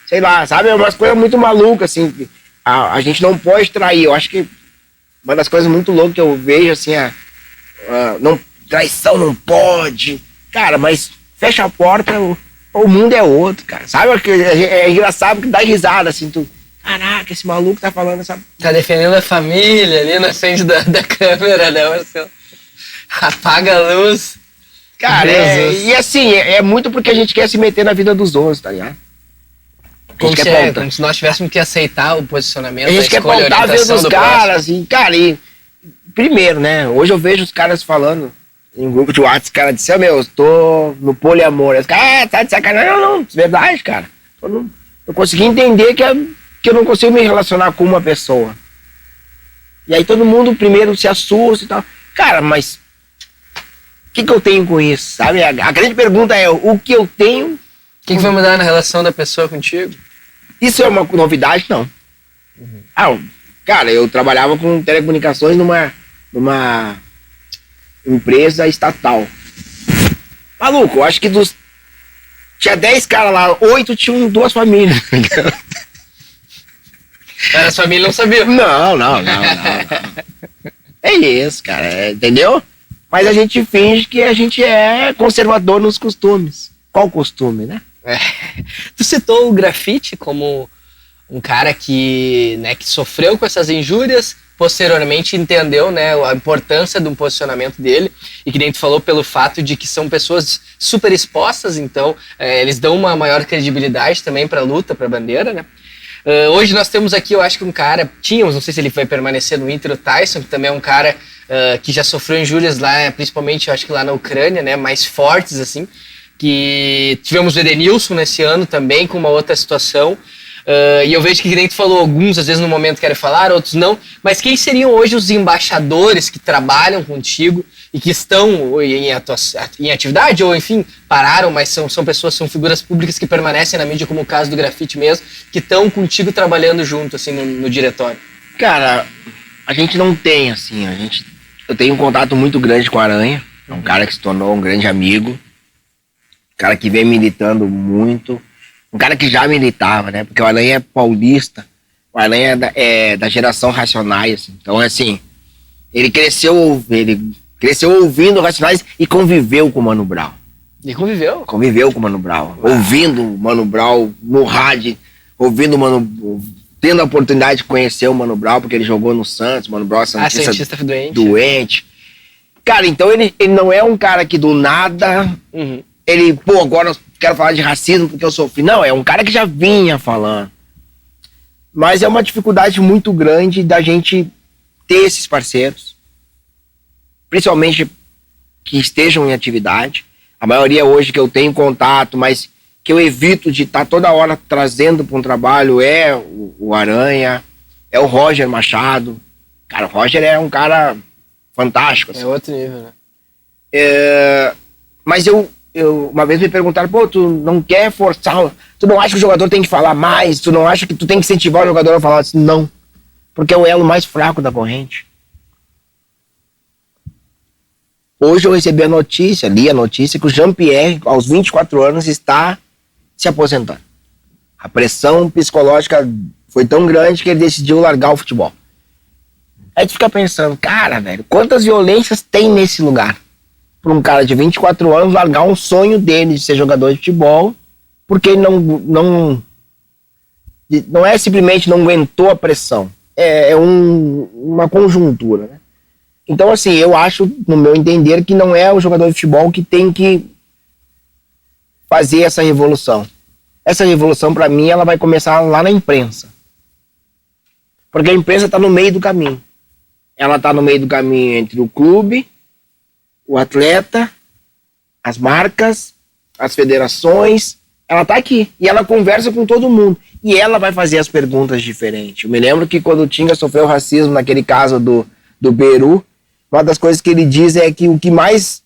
Speaker 1: sei lá, sabe? É umas coisas muito malucas, assim. A gente não pode trair. Eu acho que uma das coisas muito loucas que eu vejo, assim, não, traição não pode. Cara, mas fecha a porta, o mundo é outro, cara. Sabe? É engraçado que dá risada, assim, tu... Caraca, esse maluco tá falando essa...
Speaker 2: Tá defendendo a família ali na frente da câmera, né, Marcelo? Apaga a luz.
Speaker 1: Cara, e assim, é muito porque a gente quer se meter na vida dos outros, tá ligado?
Speaker 2: Como se nós tivéssemos que aceitar o posicionamento,
Speaker 1: a gente quer pautar a vida dos caras, e, cara, primeiro, né, hoje eu vejo os caras falando em grupo de WhatsApp, os caras disseram, eu tô no poliamor, os caras, tá de sacanagem, não, verdade, cara, eu consegui entender que eu não consigo me relacionar com uma pessoa, e aí todo mundo primeiro se assusta e tal, cara, mas o que eu tenho com isso, sabe? A grande pergunta é, o que eu tenho...
Speaker 2: O que vai mudar na relação da pessoa contigo?
Speaker 1: Isso é uma novidade? Não. Cara, eu trabalhava com telecomunicações numa empresa estatal. Maluco, eu acho que tinha 10 caras lá, 8 tinham 2 famílias.
Speaker 2: As famílias não sabiam.
Speaker 1: Não. É isso, cara, entendeu? Mas a gente finge que a gente é conservador nos costumes. Qual costume, né?
Speaker 2: Tu citou o grafite como um cara que sofreu com essas injúrias, posteriormente entendeu, né, a importância de um posicionamento dele, e que nem tu falou pelo fato de que são pessoas super expostas, então eles dão uma maior credibilidade também para a luta, para a bandeira, né? Hoje nós temos aqui, eu acho que um cara, não sei se ele vai permanecer no Inter, o Tyson, que também é um cara que já sofreu injúrias lá, principalmente eu acho que lá na Ucrânia, né, mais fortes assim, que tivemos o Edenilson nesse ano também com uma outra situação, e eu vejo que nem tu falou, alguns às vezes no momento querem falar, outros não, mas quem seriam hoje os embaixadores que trabalham contigo e que estão em atividade ou enfim, pararam, mas são pessoas, são figuras públicas que permanecem na mídia, como o caso do grafite mesmo, que estão contigo trabalhando junto assim no diretório?
Speaker 1: Cara, a gente não tem assim, eu tenho um contato muito grande com o Aranha, é um cara que se tornou um grande amigo, um cara que vem militando muito, um cara que já militava, né? Porque o Aranha é paulista, o Aranha é da geração Racionais, assim. Então, assim, ele cresceu ouvindo Racionais e conviveu com o Mano Brown.
Speaker 2: E conviveu?
Speaker 1: Conviveu com o Mano Brown, ouvindo o Mano Brown no rádio, tendo a oportunidade de conhecer o Mano Brown, porque ele jogou no Santos, o Mano Brown é santista doente. Cara, então ele não é um cara que do nada, ele, agora eu quero falar de racismo porque eu sofri. Não, é um cara que já vinha falando. Mas é uma dificuldade muito grande da gente ter esses parceiros, principalmente que estejam em atividade. A maioria hoje que eu tenho contato, mas que eu evito de estar toda hora trazendo para um trabalho, é o Aranha, é o Roger Machado. Cara, o Roger é um cara fantástico. Assim.
Speaker 2: É outro nível, né?
Speaker 1: Mas uma vez me perguntaram, tu não quer forçar, tu não acha que o jogador tem que falar mais, tu não acha que tu tem que incentivar o jogador a falar assim? Não, porque é o elo mais fraco da corrente. Hoje eu recebi li a notícia que o Jean-Pierre, aos 24 anos, está se aposentando. A pressão psicológica foi tão grande que ele decidiu largar o futebol. Aí tu fica pensando, cara, velho, quantas violências tem nesse lugar? Para um cara de 24 anos largar um sonho dele de ser jogador de futebol, porque ele não é simplesmente não aguentou a pressão, é uma conjuntura, né? Então, assim, eu acho, no meu entender, que não é o jogador de futebol que tem que fazer essa revolução. Essa revolução, para mim, ela vai começar lá na imprensa. Porque a imprensa está no meio do caminho. Ela está no meio do caminho entre o clube, o atleta, as marcas, as federações. Ela está aqui e ela conversa com todo mundo. E ela vai fazer as perguntas diferentes. Eu me lembro que quando o Tinga sofreu racismo, naquele caso do Beru, uma das coisas que ele diz é que o que mais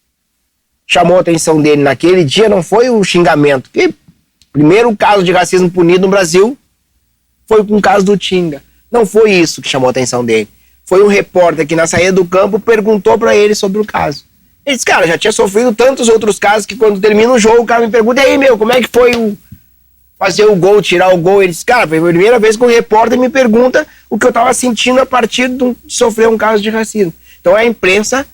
Speaker 1: chamou a atenção dele naquele dia não foi o xingamento. Porque o primeiro caso de racismo punido no Brasil foi com o caso do Tinga. Não foi isso que chamou a atenção dele. Foi um repórter que na saída do campo perguntou para ele sobre o caso. Ele disse, cara, já tinha sofrido tantos outros casos que quando termina o jogo o cara me pergunta, e aí, meu, como é que foi fazer o gol, tirar o gol? Ele disse, cara, foi a primeira vez que um repórter me pergunta o que eu tava sentindo a partir de sofrer um caso de racismo. Então a imprensa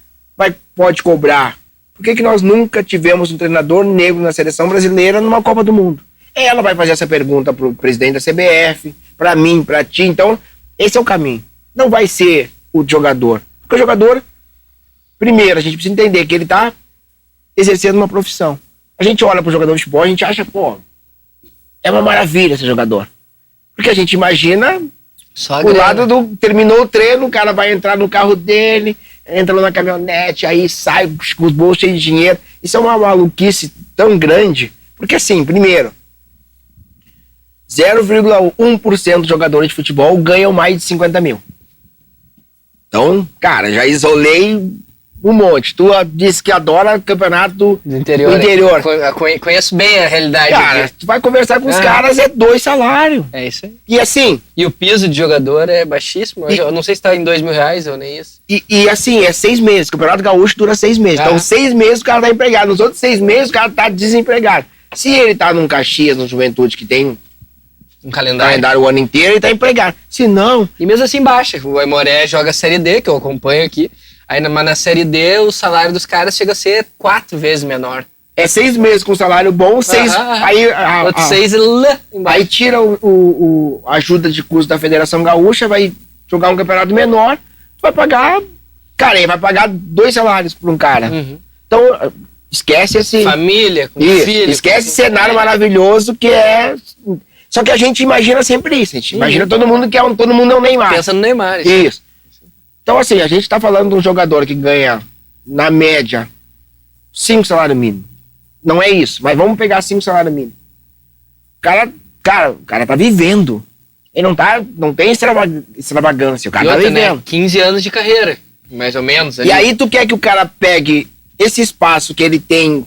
Speaker 1: pode cobrar. Por que nós nunca tivemos um treinador negro na seleção brasileira numa Copa do Mundo? Ela vai fazer essa pergunta pro presidente da CBF, para mim, para ti. Então, esse é o caminho. Não vai ser o jogador. Porque o jogador, primeiro, a gente precisa entender que ele tá exercendo uma profissão. A gente olha pro jogador de futebol, a gente acha, pô, é uma maravilha esse jogador. Porque a gente imagina
Speaker 2: Só
Speaker 1: o lado do... Terminou o treino, o cara vai entrar no carro dele, entra na caminhonete, aí sai com os bolsos cheios de dinheiro. Isso é uma maluquice tão grande. Porque assim, primeiro, 0,1% dos jogadores de futebol ganham mais de 50 mil. Então, cara, já isolei um monte. Tu disse que adora campeonato do interior.
Speaker 2: Conheço bem a realidade.
Speaker 1: Cara,
Speaker 2: aqui.
Speaker 1: tu vai conversar com os caras, é 2 salários.
Speaker 2: É isso aí.
Speaker 1: E assim...
Speaker 2: E o piso de jogador é baixíssimo. Eu não sei se tá em R$2.000 ou nem isso.
Speaker 1: E assim, é 6 meses. O Campeonato Gaúcho dura 6 meses. Então, 6 meses o cara tá empregado. Nos outros 6 meses o cara tá desempregado. Se ele tá num Caxias, no Juventude, que tem
Speaker 2: um calendário
Speaker 1: o ano inteiro, ele tá empregado. Se não...
Speaker 2: E mesmo assim baixa. O Aimoré joga a Série D, que eu acompanho aqui. Aí mas na Série D o salário dos caras chega a ser 4 vezes menor.
Speaker 1: É 6 meses com salário bom, 6... Aí,
Speaker 2: outros 6 lá embaixo.
Speaker 1: Aí tira a ajuda de custo da Federação Gaúcha, vai jogar um campeonato menor, tu vai pagar... Cara, ele vai pagar 2 salários por um cara.
Speaker 2: Uhum.
Speaker 1: Então, esquece esse...
Speaker 2: Família, com filho.
Speaker 1: Esquece esse cenário maravilhoso que é... Só que a gente imagina sempre isso. A gente imagina todo mundo que todo mundo é o Neymar.
Speaker 2: Pensa no Neymar.
Speaker 1: Isso. Então, assim, a gente tá falando de um jogador que ganha, na média, 5 salários mínimos. Não é isso, mas vamos pegar 5 salários mínimos. O cara tá vivendo. Ele não tem extravagância, o cara tá vivendo.
Speaker 2: 15 anos de carreira, mais ou menos. Ali.
Speaker 1: E aí tu quer que o cara pegue esse espaço que ele tem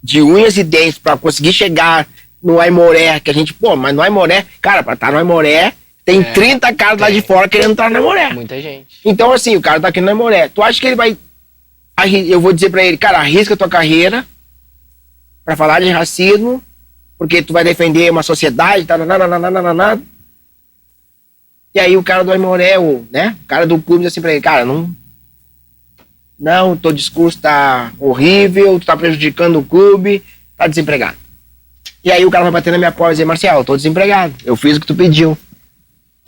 Speaker 1: de unhas e dentes pra conseguir chegar no Aimoré, que a gente, mas no Aimoré, cara, pra estar no Aimoré, tem 30 caras lá de fora querendo entrar no Aimoré.
Speaker 2: Muita gente.
Speaker 1: Então, assim, o cara tá aqui no Aimoré. Tu acha que ele vai... Eu vou dizer pra ele, cara, arrisca a tua carreira pra falar de racismo, porque tu vai defender uma sociedade, e aí o cara do Aimoré, o cara do clube diz assim pra ele, cara, não, teu discurso tá horrível, tu tá prejudicando o clube, tá desempregado. E aí o cara vai bater na minha porta e dizer, Marcial, eu tô desempregado, eu fiz o que tu pediu.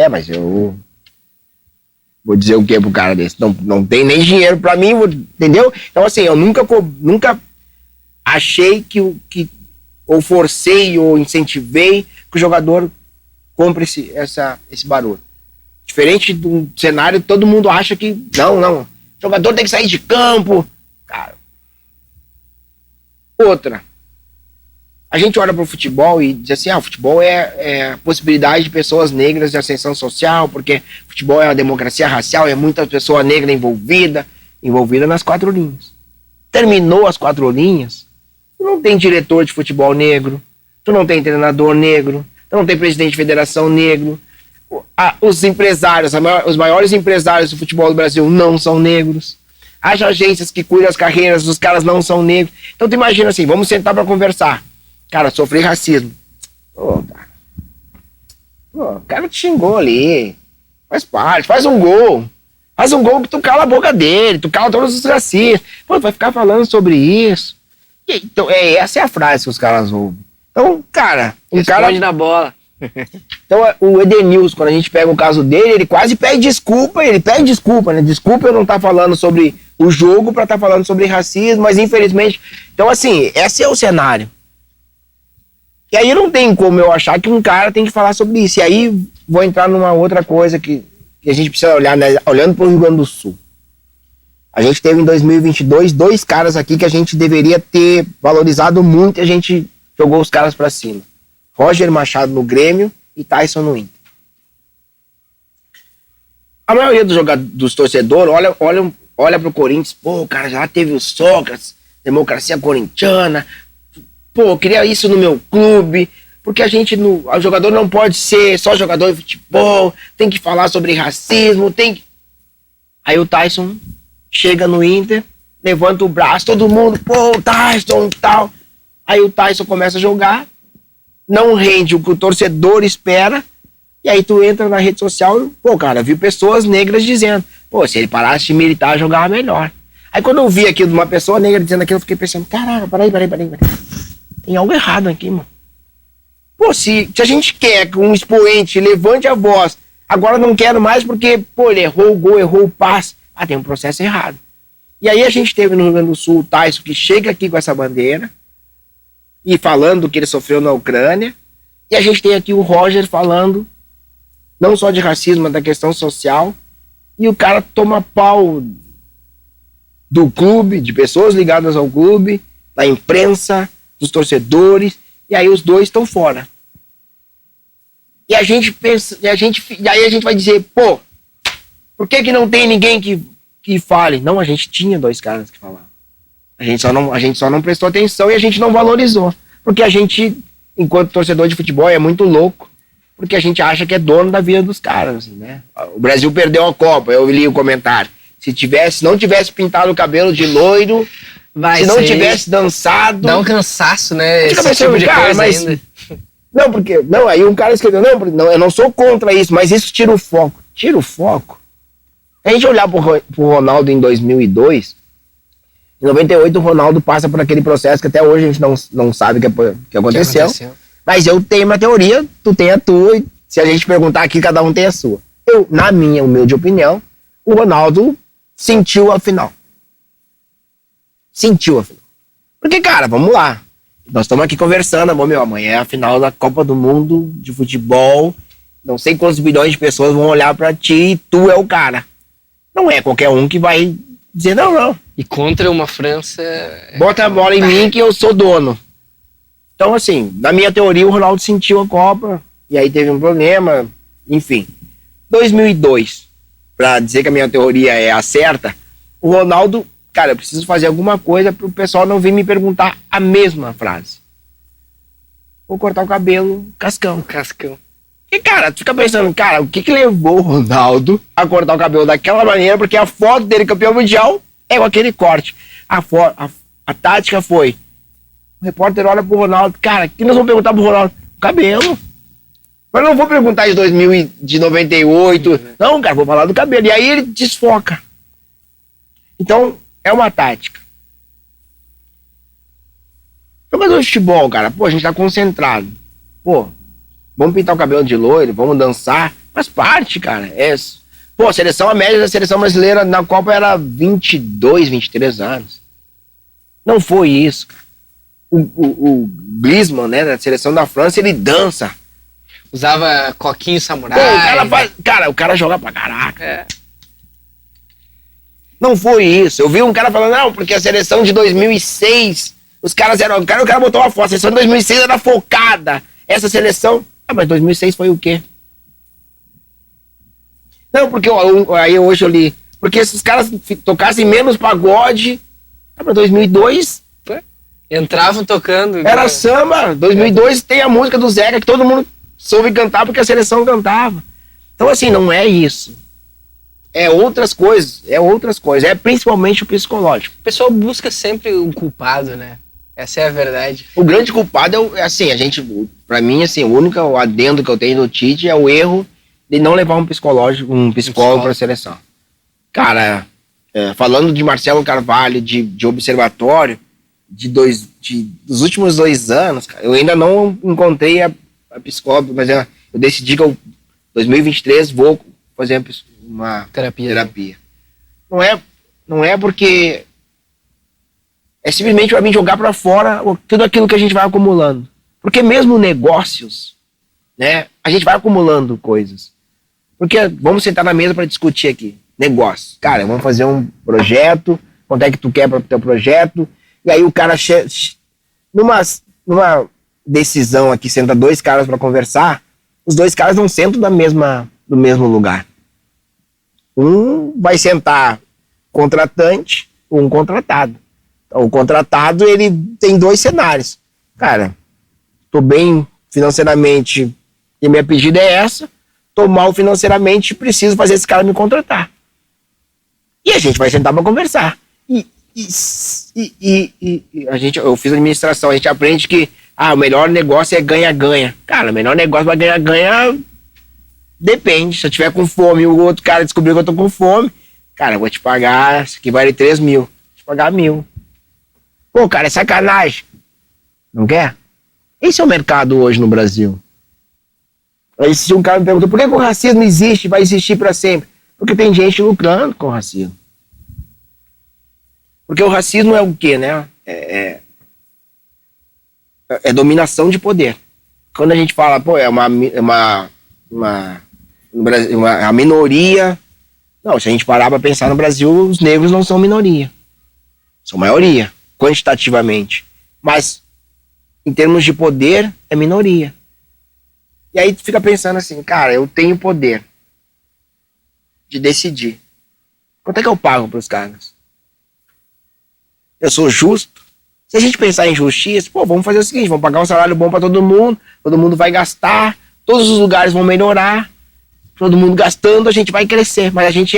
Speaker 1: Mas eu vou dizer o que pro cara desse? Não tem nem dinheiro pra mim, entendeu? Então assim, eu nunca achei que ou forcei ou incentivei que o jogador compre esse barulho. Diferente do cenário, todo mundo acha que não, o jogador tem que sair de campo. Cara. Outra. A gente olha para o futebol e diz assim, o futebol é a possibilidade de pessoas negras de ascensão social, porque futebol é uma democracia racial, é muita pessoa negra envolvida nas 4 linhas. Terminou as 4 linhas, tu não tem diretor de futebol negro, tu não tem treinador negro, tu não tem presidente de federação negro, os empresários, os maiores empresários do futebol do Brasil não são negros, as agências que cuidam das carreiras dos caras não são negros. Então tu imagina assim, vamos sentar para conversar. Cara, sofri racismo. O cara te xingou ali. Faz parte, faz um gol. Faz um gol que tu cala a boca dele, tu cala todos os racistas. Vai ficar falando sobre isso. Então, essa é a frase que os caras ouvem. Então, cara...
Speaker 2: Responde na bola.
Speaker 1: Então, o Edenilson, quando a gente pega o caso dele, ele quase pede desculpa, né? Desculpa eu não estar falando sobre o jogo pra estar falando sobre racismo, mas infelizmente... Então, assim, esse é o cenário. E aí não tem como eu achar que um cara tem que falar sobre isso. E aí vou entrar numa outra coisa que a gente precisa olhar, né? Olhando para o Rio Grande do Sul. A gente teve em 2022 2 caras aqui que a gente deveria ter valorizado muito e a gente jogou os caras para cima. Roger Machado no Grêmio e Tyson no Inter. A maioria dos torcedores olha pro Corinthians, pô, cara, já teve o Sócrates, democracia corintiana, pô, eu queria isso no meu clube, porque o jogador não pode ser só jogador de futebol, tem que falar sobre racismo, Aí o Tyson chega no Inter, levanta o braço, todo mundo, pô, o Tyson e tal. Aí o Tyson começa a jogar, não rende o que o torcedor espera, e aí tu entra na rede social e, pô, cara, vi pessoas negras dizendo, pô, se ele parasse de militar, jogava melhor. Aí quando eu vi aquilo de uma pessoa negra dizendo aquilo, eu fiquei pensando, caraca, peraí. Tem algo errado aqui, mano. Pô, se a gente quer que um expoente levante a voz, agora não quero mais porque, pô, ele errou o gol, errou o passe. Tem um processo errado. E aí a gente teve no Rio Grande do Sul o Tyson, que chega aqui com essa bandeira, e falando do que ele sofreu na Ucrânia, e a gente tem aqui o Roger falando não só de racismo, mas da questão social, e o cara toma pau do clube, de pessoas ligadas ao clube, da imprensa, dos torcedores, e aí os dois estão fora. E a gente pensa, e aí a gente vai dizer, pô, por que não tem ninguém que fale? Não, a gente tinha 2 caras que falavam. A gente só não prestou atenção e a gente não valorizou. Porque a gente, enquanto torcedor de futebol, é muito louco, porque a gente acha que é dono da vida dos caras, assim, né? O Brasil perdeu a Copa, eu li o comentário. Se não tivesse pintado o cabelo de loiro, se não tivesse dançado...
Speaker 2: Dá um cansaço, né?
Speaker 1: Esse tipo de
Speaker 2: cara,
Speaker 1: coisa ainda. Não, aí um cara escreveu, não, eu não sou contra isso, mas isso tira o foco. Tira o foco. A gente olhar pro Ronaldo em 2002, em 98 o Ronaldo passa por aquele processo que até hoje a gente não sabe o que aconteceu. Mas eu tenho uma teoria, tu tem a tua, e se a gente perguntar aqui, cada um tem a sua. Na minha humilde opinião, o Ronaldo sentiu a final. Porque, cara, vamos lá. Nós estamos aqui conversando, amanhã é a final da Copa do Mundo de futebol. Não sei quantos bilhões de pessoas vão olhar pra ti e tu é o cara. Não é qualquer um que vai dizer não.
Speaker 2: E contra uma França...
Speaker 1: Bota a bola em mim que eu sou dono. Então, assim, na minha teoria, o Ronaldo sentiu a Copa, e aí teve um problema, enfim. 2002, pra dizer que a minha teoria é a certa, o Ronaldo, cara, eu preciso fazer alguma coisa pro pessoal não vir me perguntar a mesma frase. Vou cortar o cabelo, cascão. E, cara, tu fica pensando, cara, o que levou o Ronaldo a cortar o cabelo daquela maneira, porque a foto dele campeão mundial é com aquele corte. A tática foi, o repórter olha pro Ronaldo, cara, o que nós vamos perguntar pro Ronaldo? O cabelo. Mas não vou perguntar de 98, não, cara, vou falar do cabelo. E aí ele desfoca. Então, é uma tática. Jogador de futebol, cara, pô, a gente tá concentrado. Pô, vamos pintar o cabelo de loiro, vamos dançar. Faz parte, cara. Pô, a média da seleção brasileira na Copa era 22, 23 anos. Não foi isso, cara. O Griezmann, né, da seleção da França, ele dança.
Speaker 2: Usava coquinho samurai.
Speaker 1: Pô, o cara joga pra caraca. Não foi isso. Eu vi um cara falando, não, porque a seleção de 2006, os caras eram... O cara botou uma foto, a seleção de 2006 era focada. Essa seleção... mas 2006 foi o quê? Não, porque aí hoje eu li... Porque se os caras tocassem menos pagode... mas 2002...
Speaker 2: Entravam tocando.
Speaker 1: Era samba. 2002 tem a música do Zeca que todo mundo soube cantar porque a seleção cantava. Então, assim, não é isso. É outras coisas. É principalmente o psicológico.
Speaker 2: O pessoal busca sempre um culpado, né? Essa é a verdade.
Speaker 1: O grande culpado é assim, pra mim, assim, o único adendo que eu tenho do Tite é o erro de não levar um psicólogo pra seleção. Cara, falando de Marcelo Carvalho, de observatório, dos últimos 2 anos, cara, eu ainda não encontrei a psicóloga, mas eu decidi que em 2023 vou fazer uma terapia. Não é porque é simplesmente para mim jogar para fora tudo aquilo que a gente vai acumulando. Porque mesmo negócios, né, a gente vai acumulando coisas. Porque vamos sentar na mesa para discutir aqui. Negócio. Cara, vamos fazer um projeto, quanto é que tu quer para o teu projeto, e aí o cara numa decisão aqui, senta dois caras para conversar, os dois caras não sentam do mesmo lugar. Um vai sentar contratante, um contratado. Então, o contratado, ele tem dois cenários. Cara, tô bem financeiramente e minha pedida é essa, tô mal financeiramente, preciso fazer esse cara me contratar. E a gente vai sentar para conversar. Eu fiz administração, a gente aprende que o melhor negócio é ganha-ganha. Cara, o melhor negócio para ganha-ganha depende. Se eu tiver com fome e o outro cara descobrir que eu tô com fome, cara, eu vou te pagar, isso aqui vale 3 mil. Vou te pagar 1.000. Pô, cara, é sacanagem. Não quer? Esse é o mercado hoje no Brasil. Aí se um cara me perguntou, por que o racismo existe, vai existir para sempre? Porque tem gente lucrando com o racismo. Porque o racismo é o quê, né? É dominação de poder. Quando a gente fala, pô, é uma minoria. Não, se a gente parar para pensar no Brasil, os negros não são minoria. São maioria, quantitativamente. Mas, em termos de poder, é minoria. E aí tu fica pensando assim, cara, eu tenho poder de decidir. Quanto é que eu pago para os caras? Eu sou justo? Se a gente pensar em justiça, pô, vamos fazer o seguinte, vamos pagar um salário bom para todo mundo vai gastar, todos os lugares vão melhorar, todo mundo gastando, a gente vai crescer, mas a gente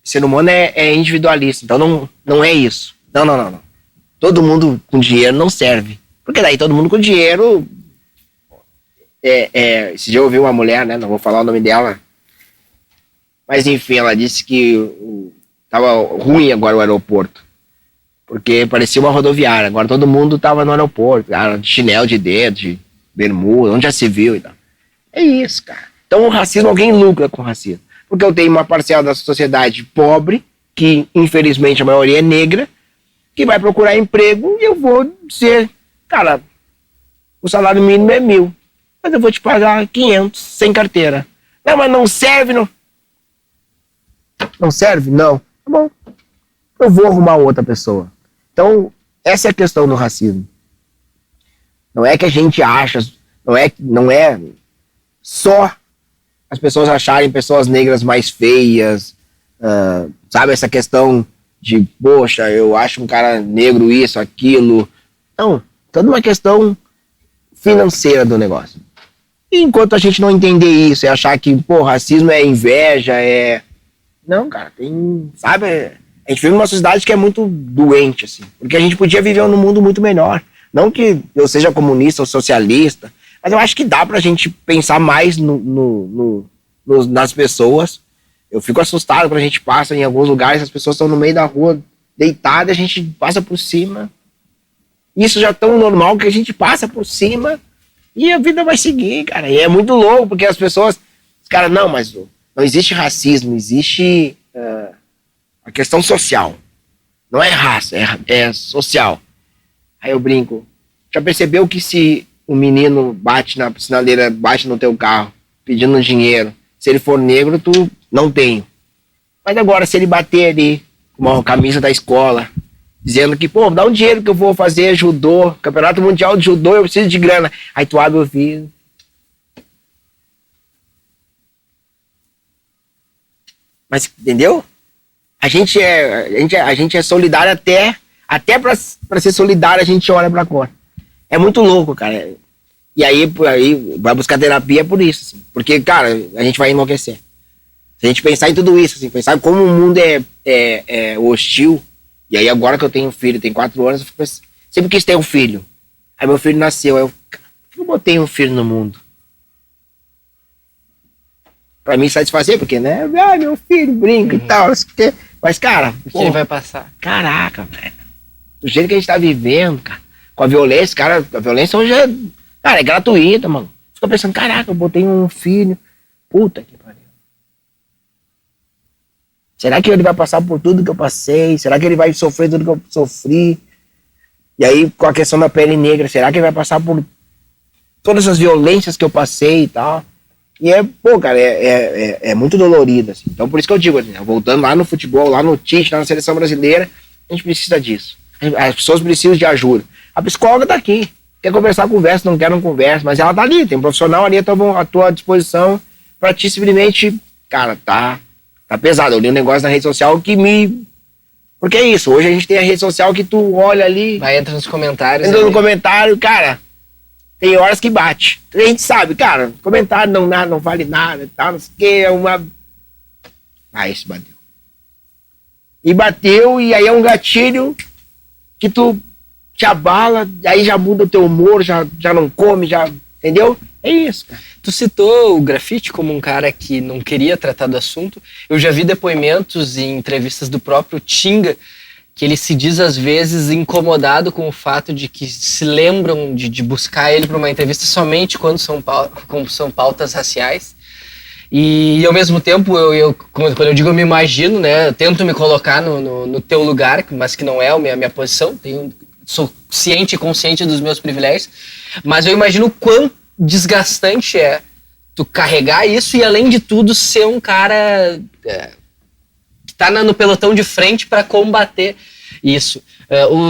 Speaker 1: ser humano é individualista, então não é isso. Não. Todo mundo com dinheiro não serve, porque daí todo mundo com dinheiro, esse dia eu ouvi uma mulher, né, não vou falar o nome dela, mas enfim, ela disse que tava ruim agora o aeroporto. Porque parecia uma rodoviária. Agora todo mundo tava no aeroporto. Cara, de chinelo de dedo, de bermuda, onde já se viu e tal. É isso, cara. Então o racismo, alguém lucra com o racismo. Porque eu tenho uma parcela da sociedade pobre, que infelizmente a maioria é negra, que vai procurar emprego e eu vou dizer, cara, o salário mínimo é 1.000. Mas eu vou te pagar 500 sem carteira. Não, mas não serve, não. Não serve? Não. Tá bom. Eu vou arrumar outra pessoa. Então, essa é a questão do racismo. Não é que a gente acha, não é só as pessoas acharem pessoas negras mais feias, sabe, essa questão de, poxa, eu acho um cara negro isso, aquilo. Não, toda uma questão financeira do negócio. E enquanto a gente não entender isso e achar que, pô, racismo é inveja, Não, cara, sabe... A gente vive numa sociedade que é muito doente, assim. Porque a gente podia viver num mundo muito melhor. Não que eu seja comunista ou socialista, mas eu acho que dá pra gente pensar mais nas pessoas. Eu fico assustado quando a gente passa em alguns lugares, as pessoas estão no meio da rua deitadas, a gente passa por cima. Isso já é tão normal que a gente passa por cima e a vida vai seguir, cara. E é muito louco, porque as pessoas... Cara, não, mas não existe racismo, existe... a questão social. Não é raça, é social. Aí eu brinco. Já percebeu que se o menino bate na sinaleira, bate no teu carro, pedindo dinheiro, se ele for negro, tu não tem. Mas agora, se ele bater ali com uma camisa da escola, dizendo que, pô, dá um dinheiro que eu vou fazer judô, campeonato mundial de judô, eu preciso de grana. Aí tu abre o vidro. Mas, entendeu? A gente é solidário até pra ser solidário a gente olha pra cor. É muito louco, cara. E aí vai buscar terapia por isso, assim. Porque, cara, a gente vai enlouquecer. Se a gente pensar em tudo isso, assim, pensar como o mundo é hostil. E aí agora que eu tenho um filho, tem 4 anos, eu fico pensando, sempre quis ter um filho. Aí meu filho nasceu, por que eu botei um filho no mundo? Pra me satisfazer, porque, né? Meu filho brinca e tal, mas, cara...
Speaker 2: O que ele vai passar?
Speaker 1: Caraca, velho. Do jeito que a gente tá vivendo, cara, com a violência, cara, a violência hoje é gratuita, mano. Fica pensando, caraca, eu botei um filho. Puta que pariu. Será que ele vai passar por tudo que eu passei? Será que ele vai sofrer tudo que eu sofri? E aí, com a questão da pele negra, será que ele vai passar por todas as violências que eu passei e tal. E cara, é muito dolorido, assim. Então, por isso que eu digo, assim, voltando lá no futebol, lá no Tite, lá na seleção brasileira, a gente precisa disso. As pessoas precisam de ajuda. A psicóloga tá aqui. Quer conversar, conversa, não quer, não conversa. Mas ela tá ali, tem um profissional ali à tua disposição pra ti simplesmente, cara, tá pesado. Eu li um negócio na rede social que me... Porque é isso, hoje a gente tem a rede social que tu olha ali...
Speaker 2: Vai, entra nos comentários.
Speaker 1: Entra no comentário, cara, tem horas que bate. A gente sabe, cara, comentário não vale nada e tal, não sei o que, é uma... Esse bateu. E bateu, e aí é um gatilho que tu te abala, aí já muda o teu humor, já não come, já... Entendeu? É isso, cara.
Speaker 2: Tu citou o grafite como um cara que não queria tratar do assunto. Eu já vi depoimentos e entrevistas do próprio Tinga, que ele se diz às vezes incomodado com o fato de que se lembram de buscar ele para uma entrevista somente quando são pautas raciais. E ao mesmo tempo, quando eu digo eu me imagino, né, eu tento me colocar no teu lugar, mas que não é a minha posição, sou ciente e consciente dos meus privilégios, mas eu imagino o quão desgastante é tu carregar isso e, além de tudo, ser um cara que tá no pelotão de frente para combater isso.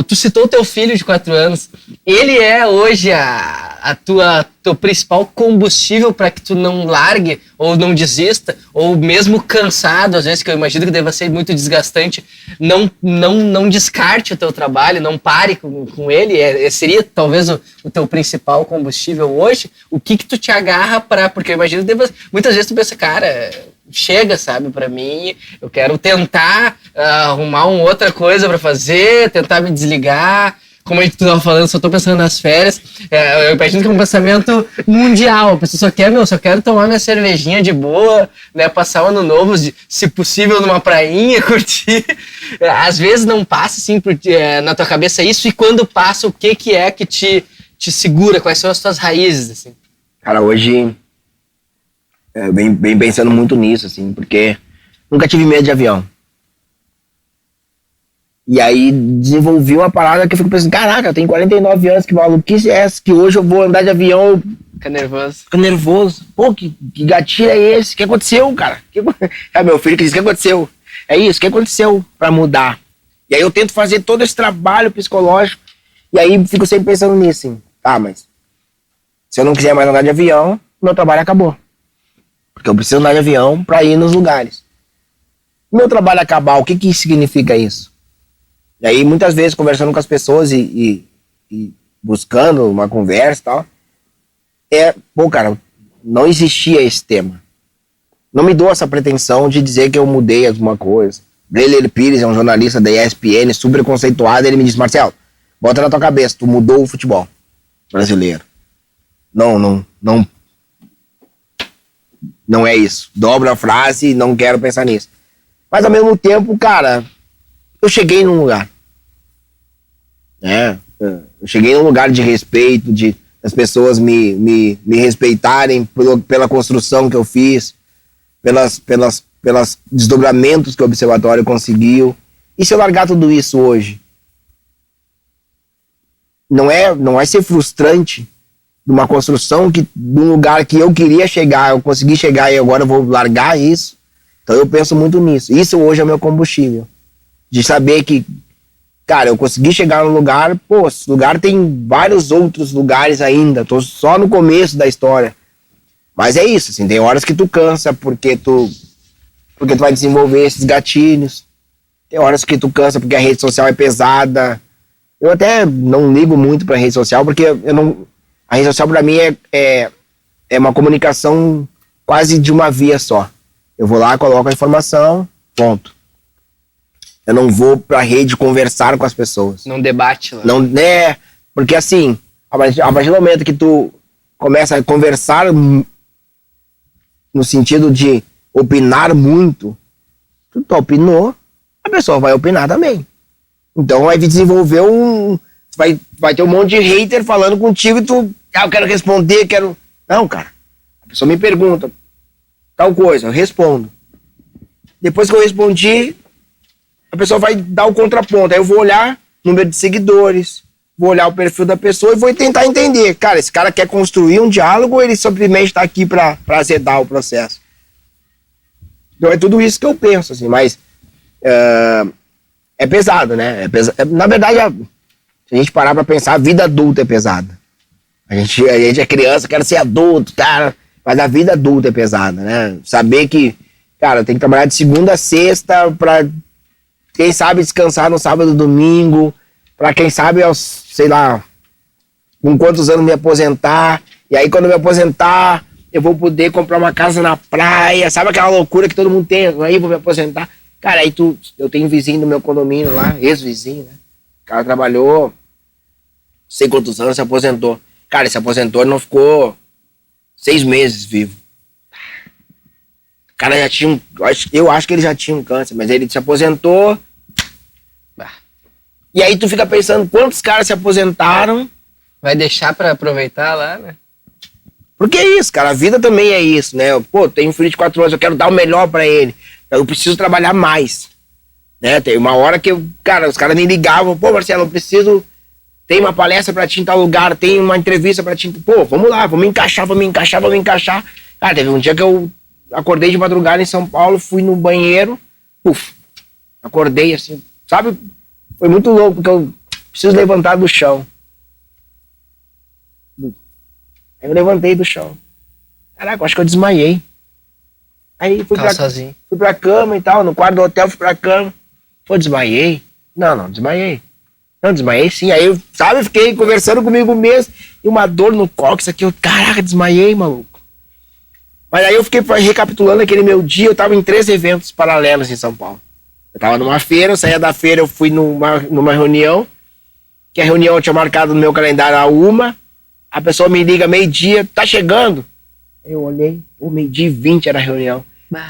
Speaker 2: Tu citou o teu filho de 4 anos. Ele é hoje teu principal combustível para que tu não largue ou não desista, ou mesmo cansado, às vezes, que eu imagino que deva ser muito desgastante, não descarte o teu trabalho, não pare com ele. Seria talvez o teu principal combustível hoje? O que tu te agarra porque eu imagino que muitas vezes tu pensa, cara, chega, sabe, pra mim, eu quero tentar arrumar uma outra coisa pra fazer, tentar me desligar. Como a gente estava falando, só tô pensando nas férias. Eu imagino que é um pensamento mundial. A pessoa só quero tomar minha cervejinha de boa, né, passar o ano novo, se possível, numa prainha, curtir. Às vezes não passa, assim, na tua cabeça isso, e quando passa, o que é que te segura? Quais são as tuas raízes, assim?
Speaker 1: Cara, hoje, bem pensando muito nisso, assim, porque nunca tive medo de avião. E aí desenvolvi uma parada que eu fico pensando, caraca, eu tenho 49 anos, que maluquice é essa? Que hoje eu vou andar de avião, Fica nervoso. Pô, que gatilho é esse? O que aconteceu, cara? É meu filho que diz, o que aconteceu? É isso, o que aconteceu pra mudar? E aí eu tento fazer todo esse trabalho psicológico, e aí fico sempre pensando nisso, assim, mas se eu não quiser mais andar de avião, meu trabalho acabou. Porque eu preciso andar de avião pra ir nos lugares. Meu trabalho acabar, o que significa isso? E aí, muitas vezes, conversando com as pessoas e buscando uma conversa e tal, cara, não existia esse tema. Não me dou essa pretensão de dizer que eu mudei alguma coisa. Bleiler Pires é um jornalista da ESPN, super conceituado, ele me disse, Marcelo, bota na tua cabeça, tu mudou o futebol brasileiro. Não é isso. Dobra a frase e não quero pensar nisso. Mas, ao mesmo tempo, cara, eu cheguei num lugar. Eu cheguei num lugar de respeito, de as pessoas me respeitarem pela construção que eu fiz, pelos desdobramentos que o Observatório conseguiu. E se eu largar tudo isso hoje? Não vai ser frustrante de uma construção de um lugar que eu queria chegar, eu consegui chegar e agora eu vou largar isso? Então eu penso muito nisso. Isso hoje é o meu combustível. De saber que, cara, eu consegui chegar no lugar, esse lugar tem vários outros lugares ainda, tô só no começo da história. Mas é isso, assim, tem horas que tu cansa porque tu vai desenvolver esses gatilhos. Tem horas que tu cansa porque a rede social é pesada. Eu até não ligo muito pra rede social, porque a rede social pra mim é uma comunicação quase de uma via só. Eu vou lá, coloco a informação, ponto. Eu não vou pra rede conversar com as pessoas.
Speaker 2: Não debate lá.
Speaker 1: Não, porque assim, a partir do momento que tu começa a conversar no sentido de opinar muito, tu opinou, a pessoa vai opinar também. Então vai desenvolver vai ter um monte de hater falando contigo e tu, eu quero responder, Não, cara. A pessoa me pergunta tal coisa, eu respondo. Depois que eu respondi, a pessoa vai dar o contraponto. Aí eu vou olhar número de seguidores, vou olhar o perfil da pessoa e vou tentar entender. Cara, esse cara quer construir um diálogo ou ele simplesmente está aqui para azedar o processo? Então é tudo isso que eu penso, assim, mas é pesado, né? Na verdade, se a gente parar para pensar, a vida adulta é pesada. A gente é criança, quer ser adulto, cara, mas a vida adulta é pesada, né? Saber que, cara, tem que trabalhar de segunda a sexta para, quem sabe, descansar no sábado e domingo, para quem sabe, sei lá, com quantos anos me aposentar, e aí quando eu me aposentar, eu vou poder comprar uma casa na praia, sabe aquela loucura que todo mundo tem, aí vou me aposentar. Cara, aí eu tenho um vizinho do meu condomínio lá, ex-vizinho, né? O cara trabalhou, não sei quantos anos, se aposentou. Cara, ele se aposentou e não ficou 6 meses vivo. O cara já tinha eu acho que ele já tinha um câncer, mas ele se aposentou. E aí tu fica pensando, quantos caras se aposentaram?
Speaker 2: Vai deixar pra aproveitar lá, né?
Speaker 1: Porque é isso, cara, a vida também é isso, né? Pô, tenho um filho de 4 anos, eu quero dar o melhor pra ele. Eu preciso trabalhar mais, né? Tem uma hora que os caras nem ligavam. Pô, Marcelo, eu preciso... Tem uma palestra pra ti em tal lugar, tem uma entrevista pra ti. Pô, vamos lá, vamos encaixar. Cara, teve um dia que eu acordei de madrugada em São Paulo, fui no banheiro, acordei assim, sabe? Foi muito louco, porque eu preciso levantar do chão. Aí eu levantei do chão. Caraca, eu acho que eu desmaiei. Aí fui pra cama e tal, no quarto do hotel fui pra cama. Pô, desmaiei? Não, desmaiei. Não, desmaiei sim. Aí eu, fiquei conversando comigo mesmo. E uma dor no cóccix aqui. Caraca, desmaiei, maluco. Mas aí eu fiquei recapitulando aquele meu dia. Eu tava em 3 eventos paralelos em São Paulo. Eu tava numa feira, eu saía da feira, eu fui numa reunião. Que a reunião eu tinha marcado no meu calendário a 1. A pessoa me liga meio-dia, tá chegando? Eu olhei, 12h20 era a reunião.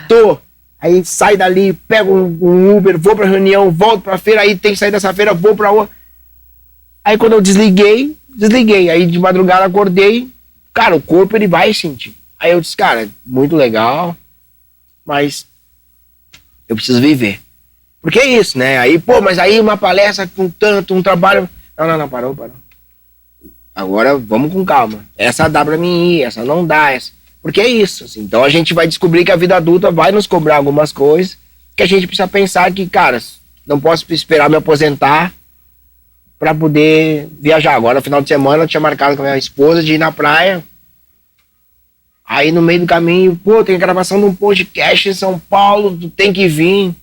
Speaker 1: Tô. Aí sai dali, pego um Uber, vou pra reunião, volto pra feira, aí tem que sair dessa feira, vou pra outra. Aí quando eu desliguei. Aí de madrugada acordei. Cara, o corpo ele vai sentir. Aí eu disse, cara, muito legal, mas eu preciso viver. Porque é isso, né? Aí, mas aí uma palestra com tanto, um trabalho... Não, parou. Agora vamos com calma. Essa dá pra mim ir, essa não dá, essa... Porque é isso, assim. Então a gente vai descobrir que a vida adulta vai nos cobrar algumas coisas que a gente precisa pensar que, cara, não posso esperar me aposentar para poder viajar. Agora, no final de semana, eu tinha marcado com a minha esposa de ir na praia. Aí, no meio do caminho, tem gravação de um podcast em São Paulo, tu tem que vir.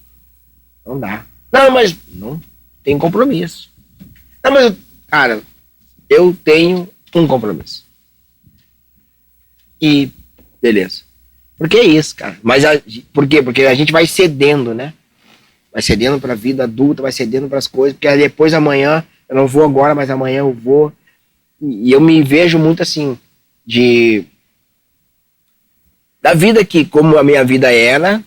Speaker 1: Não dá. Não, mas não tem compromisso. Não, mas, cara, eu tenho um compromisso. E, beleza. Porque é isso, cara. Mas, por quê? Porque a gente vai cedendo, né? Vai cedendo pra vida adulta, vai cedendo pras coisas, porque depois amanhã... Eu não vou agora, mas amanhã eu vou. E eu me vejo muito assim, da vida que, como a minha vida era,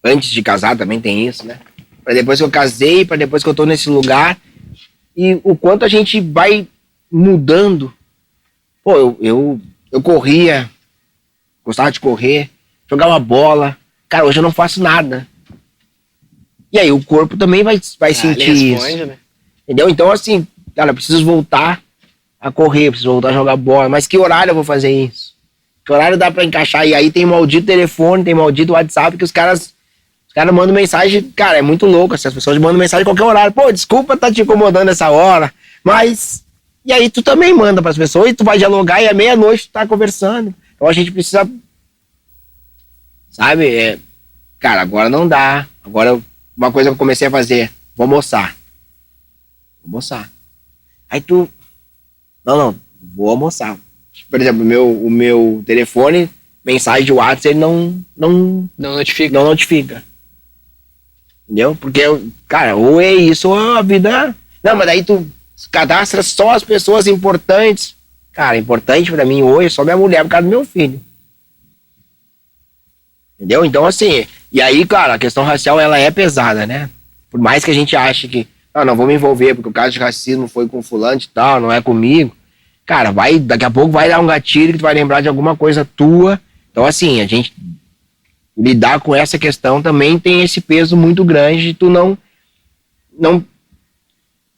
Speaker 1: antes de casar também tem isso, né? Para depois que eu casei, para depois que eu tô nesse lugar. E o quanto a gente vai mudando. Pô, eu corria, gostava de correr, jogar uma bola. Cara, hoje eu não faço nada. E aí o corpo também vai sentir responde, isso. Né? Entendeu? Então, assim, cara, eu preciso voltar a correr, preciso voltar a jogar bola. Mas que horário eu vou fazer isso? Que horário dá pra encaixar? E aí tem maldito telefone, tem maldito WhatsApp que os caras mandam mensagem. Cara, é muito louco. As pessoas mandam mensagem a qualquer horário. Pô, desculpa tá te incomodando essa hora. Mas... E aí tu também manda pras pessoas e tu vai dialogar e à meia-noite tu tá conversando. Então a gente precisa... Sabe? Cara, agora não dá. Agora, uma coisa que eu comecei a fazer. Vou almoçar. Aí tu... Não, vou almoçar. Por exemplo, o meu telefone, mensagem de WhatsApp, ele não notifica. Entendeu? Porque, cara, ou é isso ou é a vida... Não, mas daí tu cadastra só as pessoas importantes. Cara, importante pra mim hoje é só minha mulher por causa do meu filho. Entendeu? Então, assim... E aí, cara, a questão racial, ela é pesada, né? Por mais que a gente ache que... Não vou me envolver, porque o caso de racismo foi com fulano e tal, não é comigo. Cara, daqui a pouco vai dar um gatilho que tu vai lembrar de alguma coisa tua. Então, assim, a gente lidar com essa questão também tem esse peso muito grande de tu não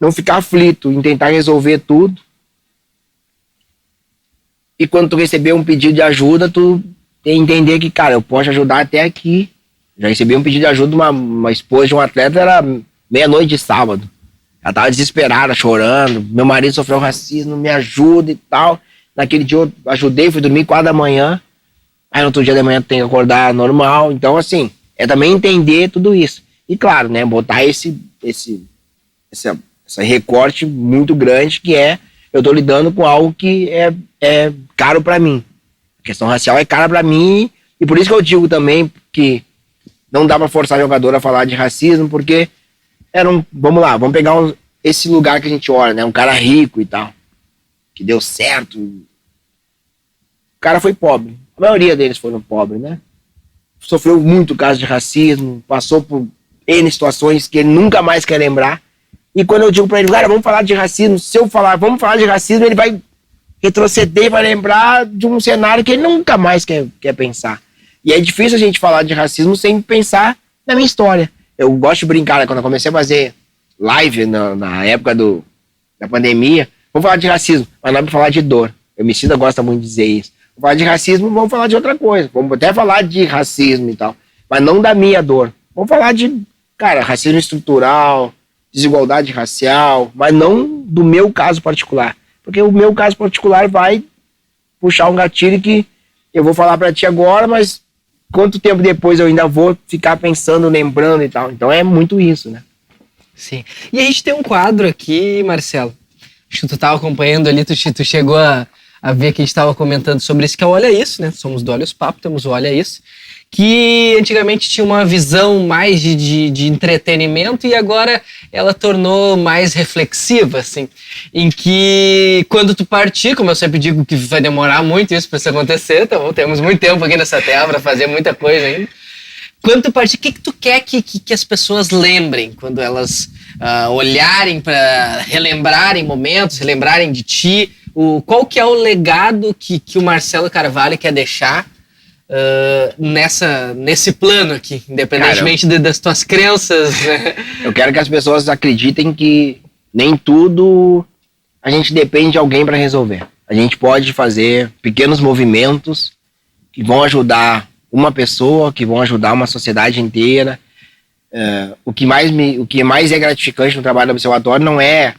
Speaker 1: não ficar aflito em tentar resolver tudo. E quando tu receber um pedido de ajuda, tu tem que entender que, cara, eu posso ajudar até aqui. Já recebi um pedido de ajuda de uma esposa de um atleta, era meia-noite de sábado. Ela tava desesperada, chorando. Meu marido sofreu racismo, me ajuda e tal. Naquele dia eu ajudei, fui dormir 4 da manhã. Aí no outro dia da manhã tu tem que acordar normal. Então, assim, é também entender tudo isso. E claro, né, botar esse recorte muito grande que é, eu tô lidando com algo que é caro pra mim. A questão racial é cara pra mim, e por isso que eu digo também que não dá pra forçar jogador a falar de racismo, porque vamos lá, vamos pegar esse lugar que a gente olha, né, um cara rico e tal, que deu certo. O cara foi pobre, a maioria deles foram pobres, né? Sofreu muito caso de racismo, passou por N situações que ele nunca mais quer lembrar. E quando eu digo pra ele, cara, vamos falar de racismo, se eu falar, vamos falar de racismo, ele vai retroceder, vai lembrar de um cenário que ele nunca mais quer pensar. E é difícil a gente falar de racismo sem pensar na minha história. Eu gosto de brincar, né? Quando eu comecei a fazer live na época da pandemia, vamos falar de racismo, mas não é pra falar de dor. O Emicida gosta muito de dizer isso. Vamos falar de racismo, vamos falar de outra coisa. Vamos até falar de racismo e tal, mas não da minha dor. Vamos falar de, cara, racismo estrutural, desigualdade racial, mas não do meu caso particular. Porque o meu caso particular vai puxar um gatilho que eu vou falar pra ti agora, mas quanto tempo depois eu ainda vou ficar pensando, lembrando e tal. Então é muito isso, né?
Speaker 2: Sim. E a gente tem um quadro aqui, Marcelo. Acho que tu tava acompanhando ali, tu chegou a ver que a gente estava comentando sobre isso, que é o Olha Isso, né? Somos do Olha os Papo, temos o Olha Isso, que antigamente tinha uma visão mais de entretenimento e agora ela tornou mais reflexiva, assim, em que quando tu partir, como eu sempre digo que vai demorar muito isso para isso acontecer, então temos muito tempo aqui nessa terra para fazer muita coisa ainda. Quando tu partir, o que tu quer que as pessoas lembrem quando elas olharem para relembrarem momentos, relembrarem de ti? Qual que é o legado que o Marcelo Carvalho quer deixar nesse plano aqui, independentemente das tuas crenças, né?
Speaker 1: Eu quero que as pessoas acreditem que nem tudo a gente depende de alguém para resolver. A gente pode fazer pequenos movimentos que vão ajudar uma pessoa, que vão ajudar uma sociedade inteira. O que mais é gratificante no trabalho do observatório não é...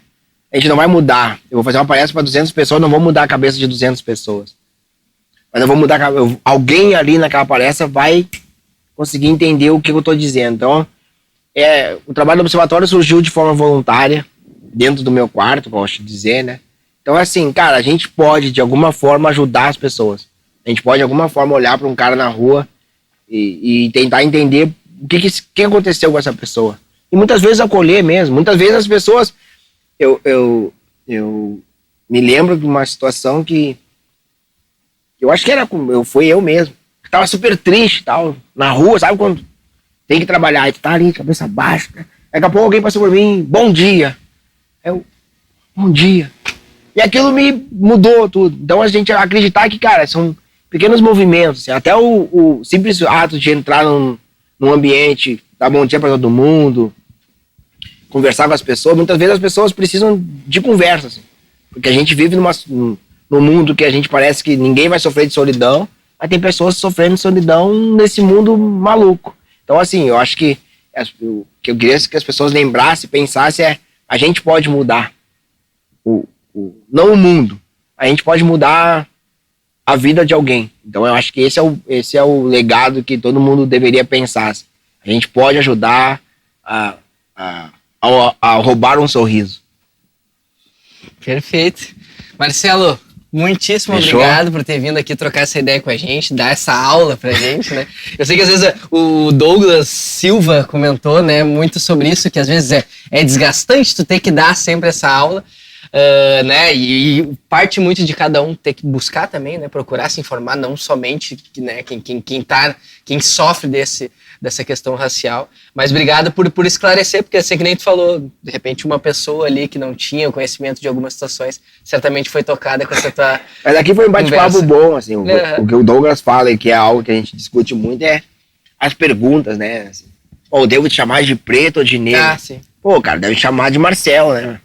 Speaker 1: A gente não vai mudar. Eu vou fazer uma palestra para 200 pessoas, não vou mudar a cabeça de 200 pessoas. Mas eu vou mudar... Alguém ali naquela palestra vai conseguir entender o que eu estou dizendo. Então, o trabalho do observatório surgiu de forma voluntária, dentro do meu quarto, gosto de dizer, né? Então, assim, cara, a gente pode, de alguma forma, ajudar as pessoas. A gente pode, de alguma forma, olhar para um cara na rua e tentar entender o que aconteceu com essa pessoa. E muitas vezes acolher mesmo. Muitas vezes as pessoas... Eu me lembro de uma situação que eu acho que foi eu mesmo. Eu tava super triste e tal, na rua, sabe quando tem que trabalhar e tu tá ali, cabeça baixa. Daqui a pouco alguém passou por mim, bom dia. Bom dia. E aquilo me mudou tudo. Então a gente acreditar que, cara, são pequenos movimentos. Assim, até o simples ato de entrar num ambiente, dar bom dia pra todo mundo, conversar com as pessoas. Muitas vezes as pessoas precisam de conversa, assim, porque a gente vive num mundo que a gente parece que ninguém vai sofrer de solidão, mas tem pessoas sofrendo de solidão nesse mundo maluco. Então, assim, eu acho que eu queria que as pessoas lembrassem, pensassem, a gente pode mudar não o mundo, a gente pode mudar a vida de alguém. Então eu acho que esse é o legado que todo mundo deveria pensar. Assim. A gente pode ajudar a roubar um sorriso.
Speaker 2: Perfeito. Marcelo, muitíssimo
Speaker 1: Fechou?
Speaker 2: Obrigado por ter vindo aqui trocar essa ideia com a gente, dar essa aula pra gente, né? Eu sei que às vezes o Douglas Silva comentou, né, muito sobre isso, que às vezes é desgastante tu ter que dar sempre essa aula, né? E parte muito de cada um ter que buscar também, né? Procurar se informar, não somente, né, quem sofre dessa questão racial. Mas obrigado por esclarecer, porque assim que nem tu falou, de repente uma pessoa ali que não tinha o conhecimento de algumas situações, certamente foi tocada com essa tua...
Speaker 1: Mas aqui foi um bate-papo bom, assim, o que o Douglas fala e que é algo que a gente discute muito é as perguntas, né? Assim, devo te chamar de preto ou de negro?
Speaker 2: Sim.
Speaker 1: Pô, cara, deve chamar de Marcelo, né?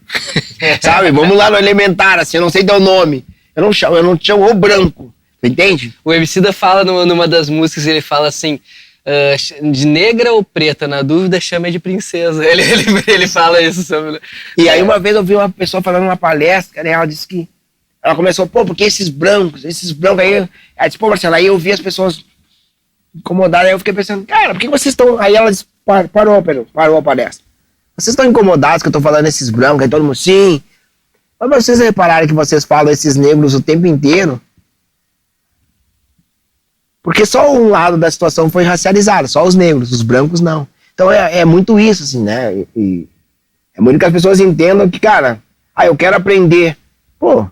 Speaker 1: Sabe? Vamos lá no elementar, assim, eu não sei teu nome. Eu não te chamo o Branco. Tu entende?
Speaker 2: O Emicida fala numa das músicas, ele fala assim, de negra ou preta, na dúvida chama de princesa. Ele fala isso sobre...
Speaker 1: E aí uma vez eu vi uma pessoa falando numa palestra, né? Ela disse que... Ela começou, pô, porque esses brancos aí... Ela disse, pô, Marcelo, aí eu vi as pessoas incomodadas, aí eu fiquei pensando, cara, por que vocês estão... Aí ela disse, parou a palestra. Vocês estão incomodados que eu tô falando esses brancos, aí todo mundo, sim. Mas vocês repararam que vocês falam esses negros o tempo inteiro? Porque só um lado da situação foi racializado, só os negros, os brancos não. Então é muito isso, assim, né? E é muito que as pessoas entendam que, cara, eu quero aprender. Pô,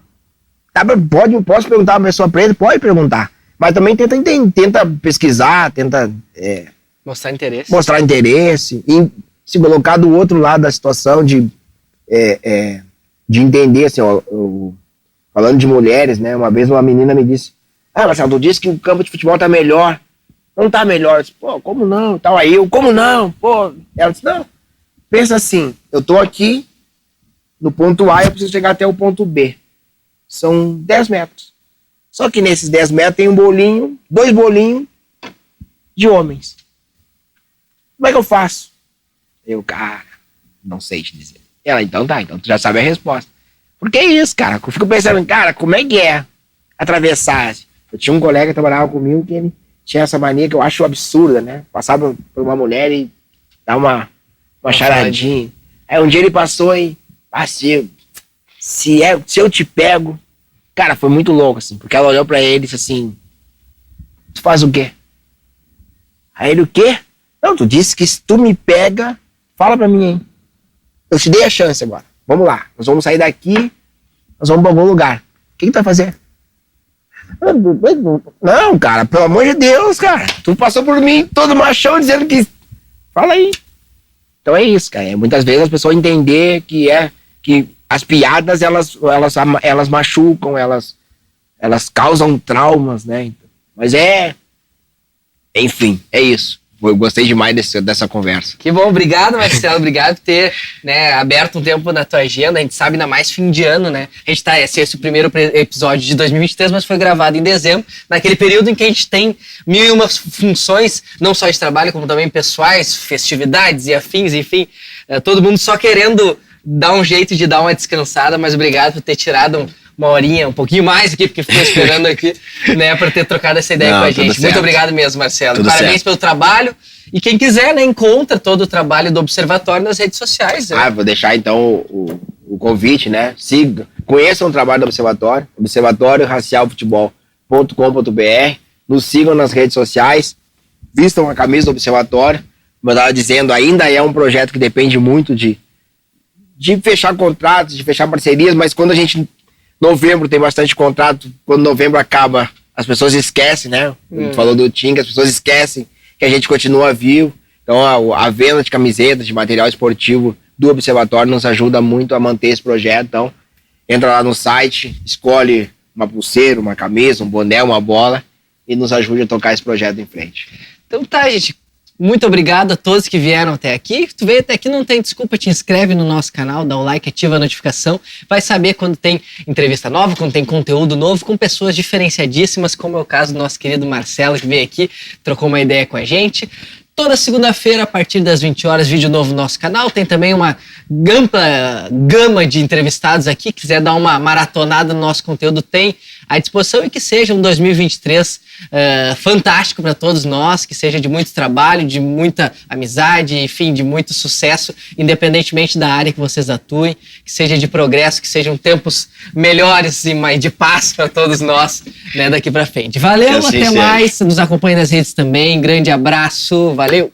Speaker 1: posso perguntar pra pessoa preta? Pode perguntar. Mas também tenta pesquisar, tenta...
Speaker 2: mostrar interesse.
Speaker 1: Mostrar interesse. E se colocar do outro lado da situação de entender, assim, falando de mulheres, né? Uma vez uma menina me disse, Marcelo, tu disse que o campo de futebol tá melhor. Não tá melhor. Eu disse, pô, como não? Tal, aí eu, como não? Pô, ela disse, não. Pensa assim, eu tô aqui no ponto A e eu preciso chegar até o ponto B. São 10 metros. Só que nesses 10 metros tem 2 bolinhos de homens. Como é que eu faço? Eu, cara, não sei te dizer. Ela, então tu já sabe a resposta. Por que isso, cara? Eu fico pensando, cara, como é que é atravessar? Eu tinha um colega que trabalhava comigo que ele tinha essa mania que eu acho absurda, né? Passava por uma mulher e dá uma charadinha. Aí um dia ele passou e, se eu te pego... Cara, foi muito louco, assim, porque ela olhou pra ele e disse assim, tu faz o quê? Aí ele, o quê? Não, tu disse que se tu me pega, fala pra mim, hein? Eu te dei a chance agora. Vamos lá, nós vamos sair daqui, nós vamos pra algum lugar. O que tu vai fazer? Não, cara, pelo amor de Deus, cara. Tu passou por mim, todo machão, dizendo que... Fala aí. Então é isso, cara. Muitas vezes as pessoas entender que as piadas, elas machucam, elas causam traumas, né? Mas enfim, é isso. Eu gostei demais dessa conversa.
Speaker 2: Que bom, obrigado, Marcelo, obrigado por ter, né, aberto um tempo na tua agenda. A gente sabe, ainda mais fim de ano, né? A gente esse é o primeiro episódio de 2023, mas foi gravado em dezembro, naquele período em que a gente tem 1001 funções, não só de trabalho, como também pessoais, festividades e afins, enfim, todo mundo só querendo dar um jeito de dar uma descansada, mas obrigado por ter tirado uma horinha, um pouquinho mais aqui, porque ficou esperando aqui, né, para ter trocado essa ideia com a gente. Muito obrigado mesmo, Marcelo.
Speaker 1: Tudo
Speaker 2: Parabéns
Speaker 1: certo.
Speaker 2: pelo trabalho. E quem quiser, né, encontra todo o trabalho do Observatório nas redes sociais. Né?
Speaker 1: Vou deixar então o convite, né? Conheçam o trabalho do Observatório, observatorioracialfutebol.com.br. Nos sigam nas redes sociais, vistam a camisa do Observatório. Como eu estava dizendo, ainda é um projeto que depende muito de fechar contratos, de fechar parcerias, mas quando a gente... Novembro tem bastante contrato, quando novembro acaba, as pessoas esquecem, né? A gente falou do Tinga, as pessoas esquecem que a gente continua vivo. Então a venda de camisetas, de material esportivo do Observatório nos ajuda muito a manter esse projeto. Então entra lá no site, escolhe uma pulseira, uma camisa, um boné, uma bola e nos ajude a tocar esse projeto em frente.
Speaker 2: Então tá, gente. Muito obrigado a todos que vieram até aqui. Se tu veio até aqui, não tem desculpa, te inscreve no nosso canal, dá um like, ativa a notificação. Vai saber quando tem entrevista nova, quando tem conteúdo novo, com pessoas diferenciadíssimas, como é o caso do nosso querido Marcelo, que veio aqui, trocou uma ideia com a gente. Toda segunda-feira, a partir das 20 horas, vídeo novo no nosso canal. Tem também uma ampla gama de entrevistados aqui. Quiser dar uma maratonada no nosso conteúdo, tem à disposição. E que seja um 2023 fantástico para todos nós, que seja de muito trabalho, de muita amizade, enfim, de muito sucesso, independentemente da área que vocês atuem. Que seja de progresso, que sejam tempos melhores e mais de paz para todos nós, né, daqui para frente. Valeu,
Speaker 1: assim
Speaker 2: até
Speaker 1: seja.
Speaker 2: mais. Nos acompanhe nas redes também. Grande abraço. Valeu!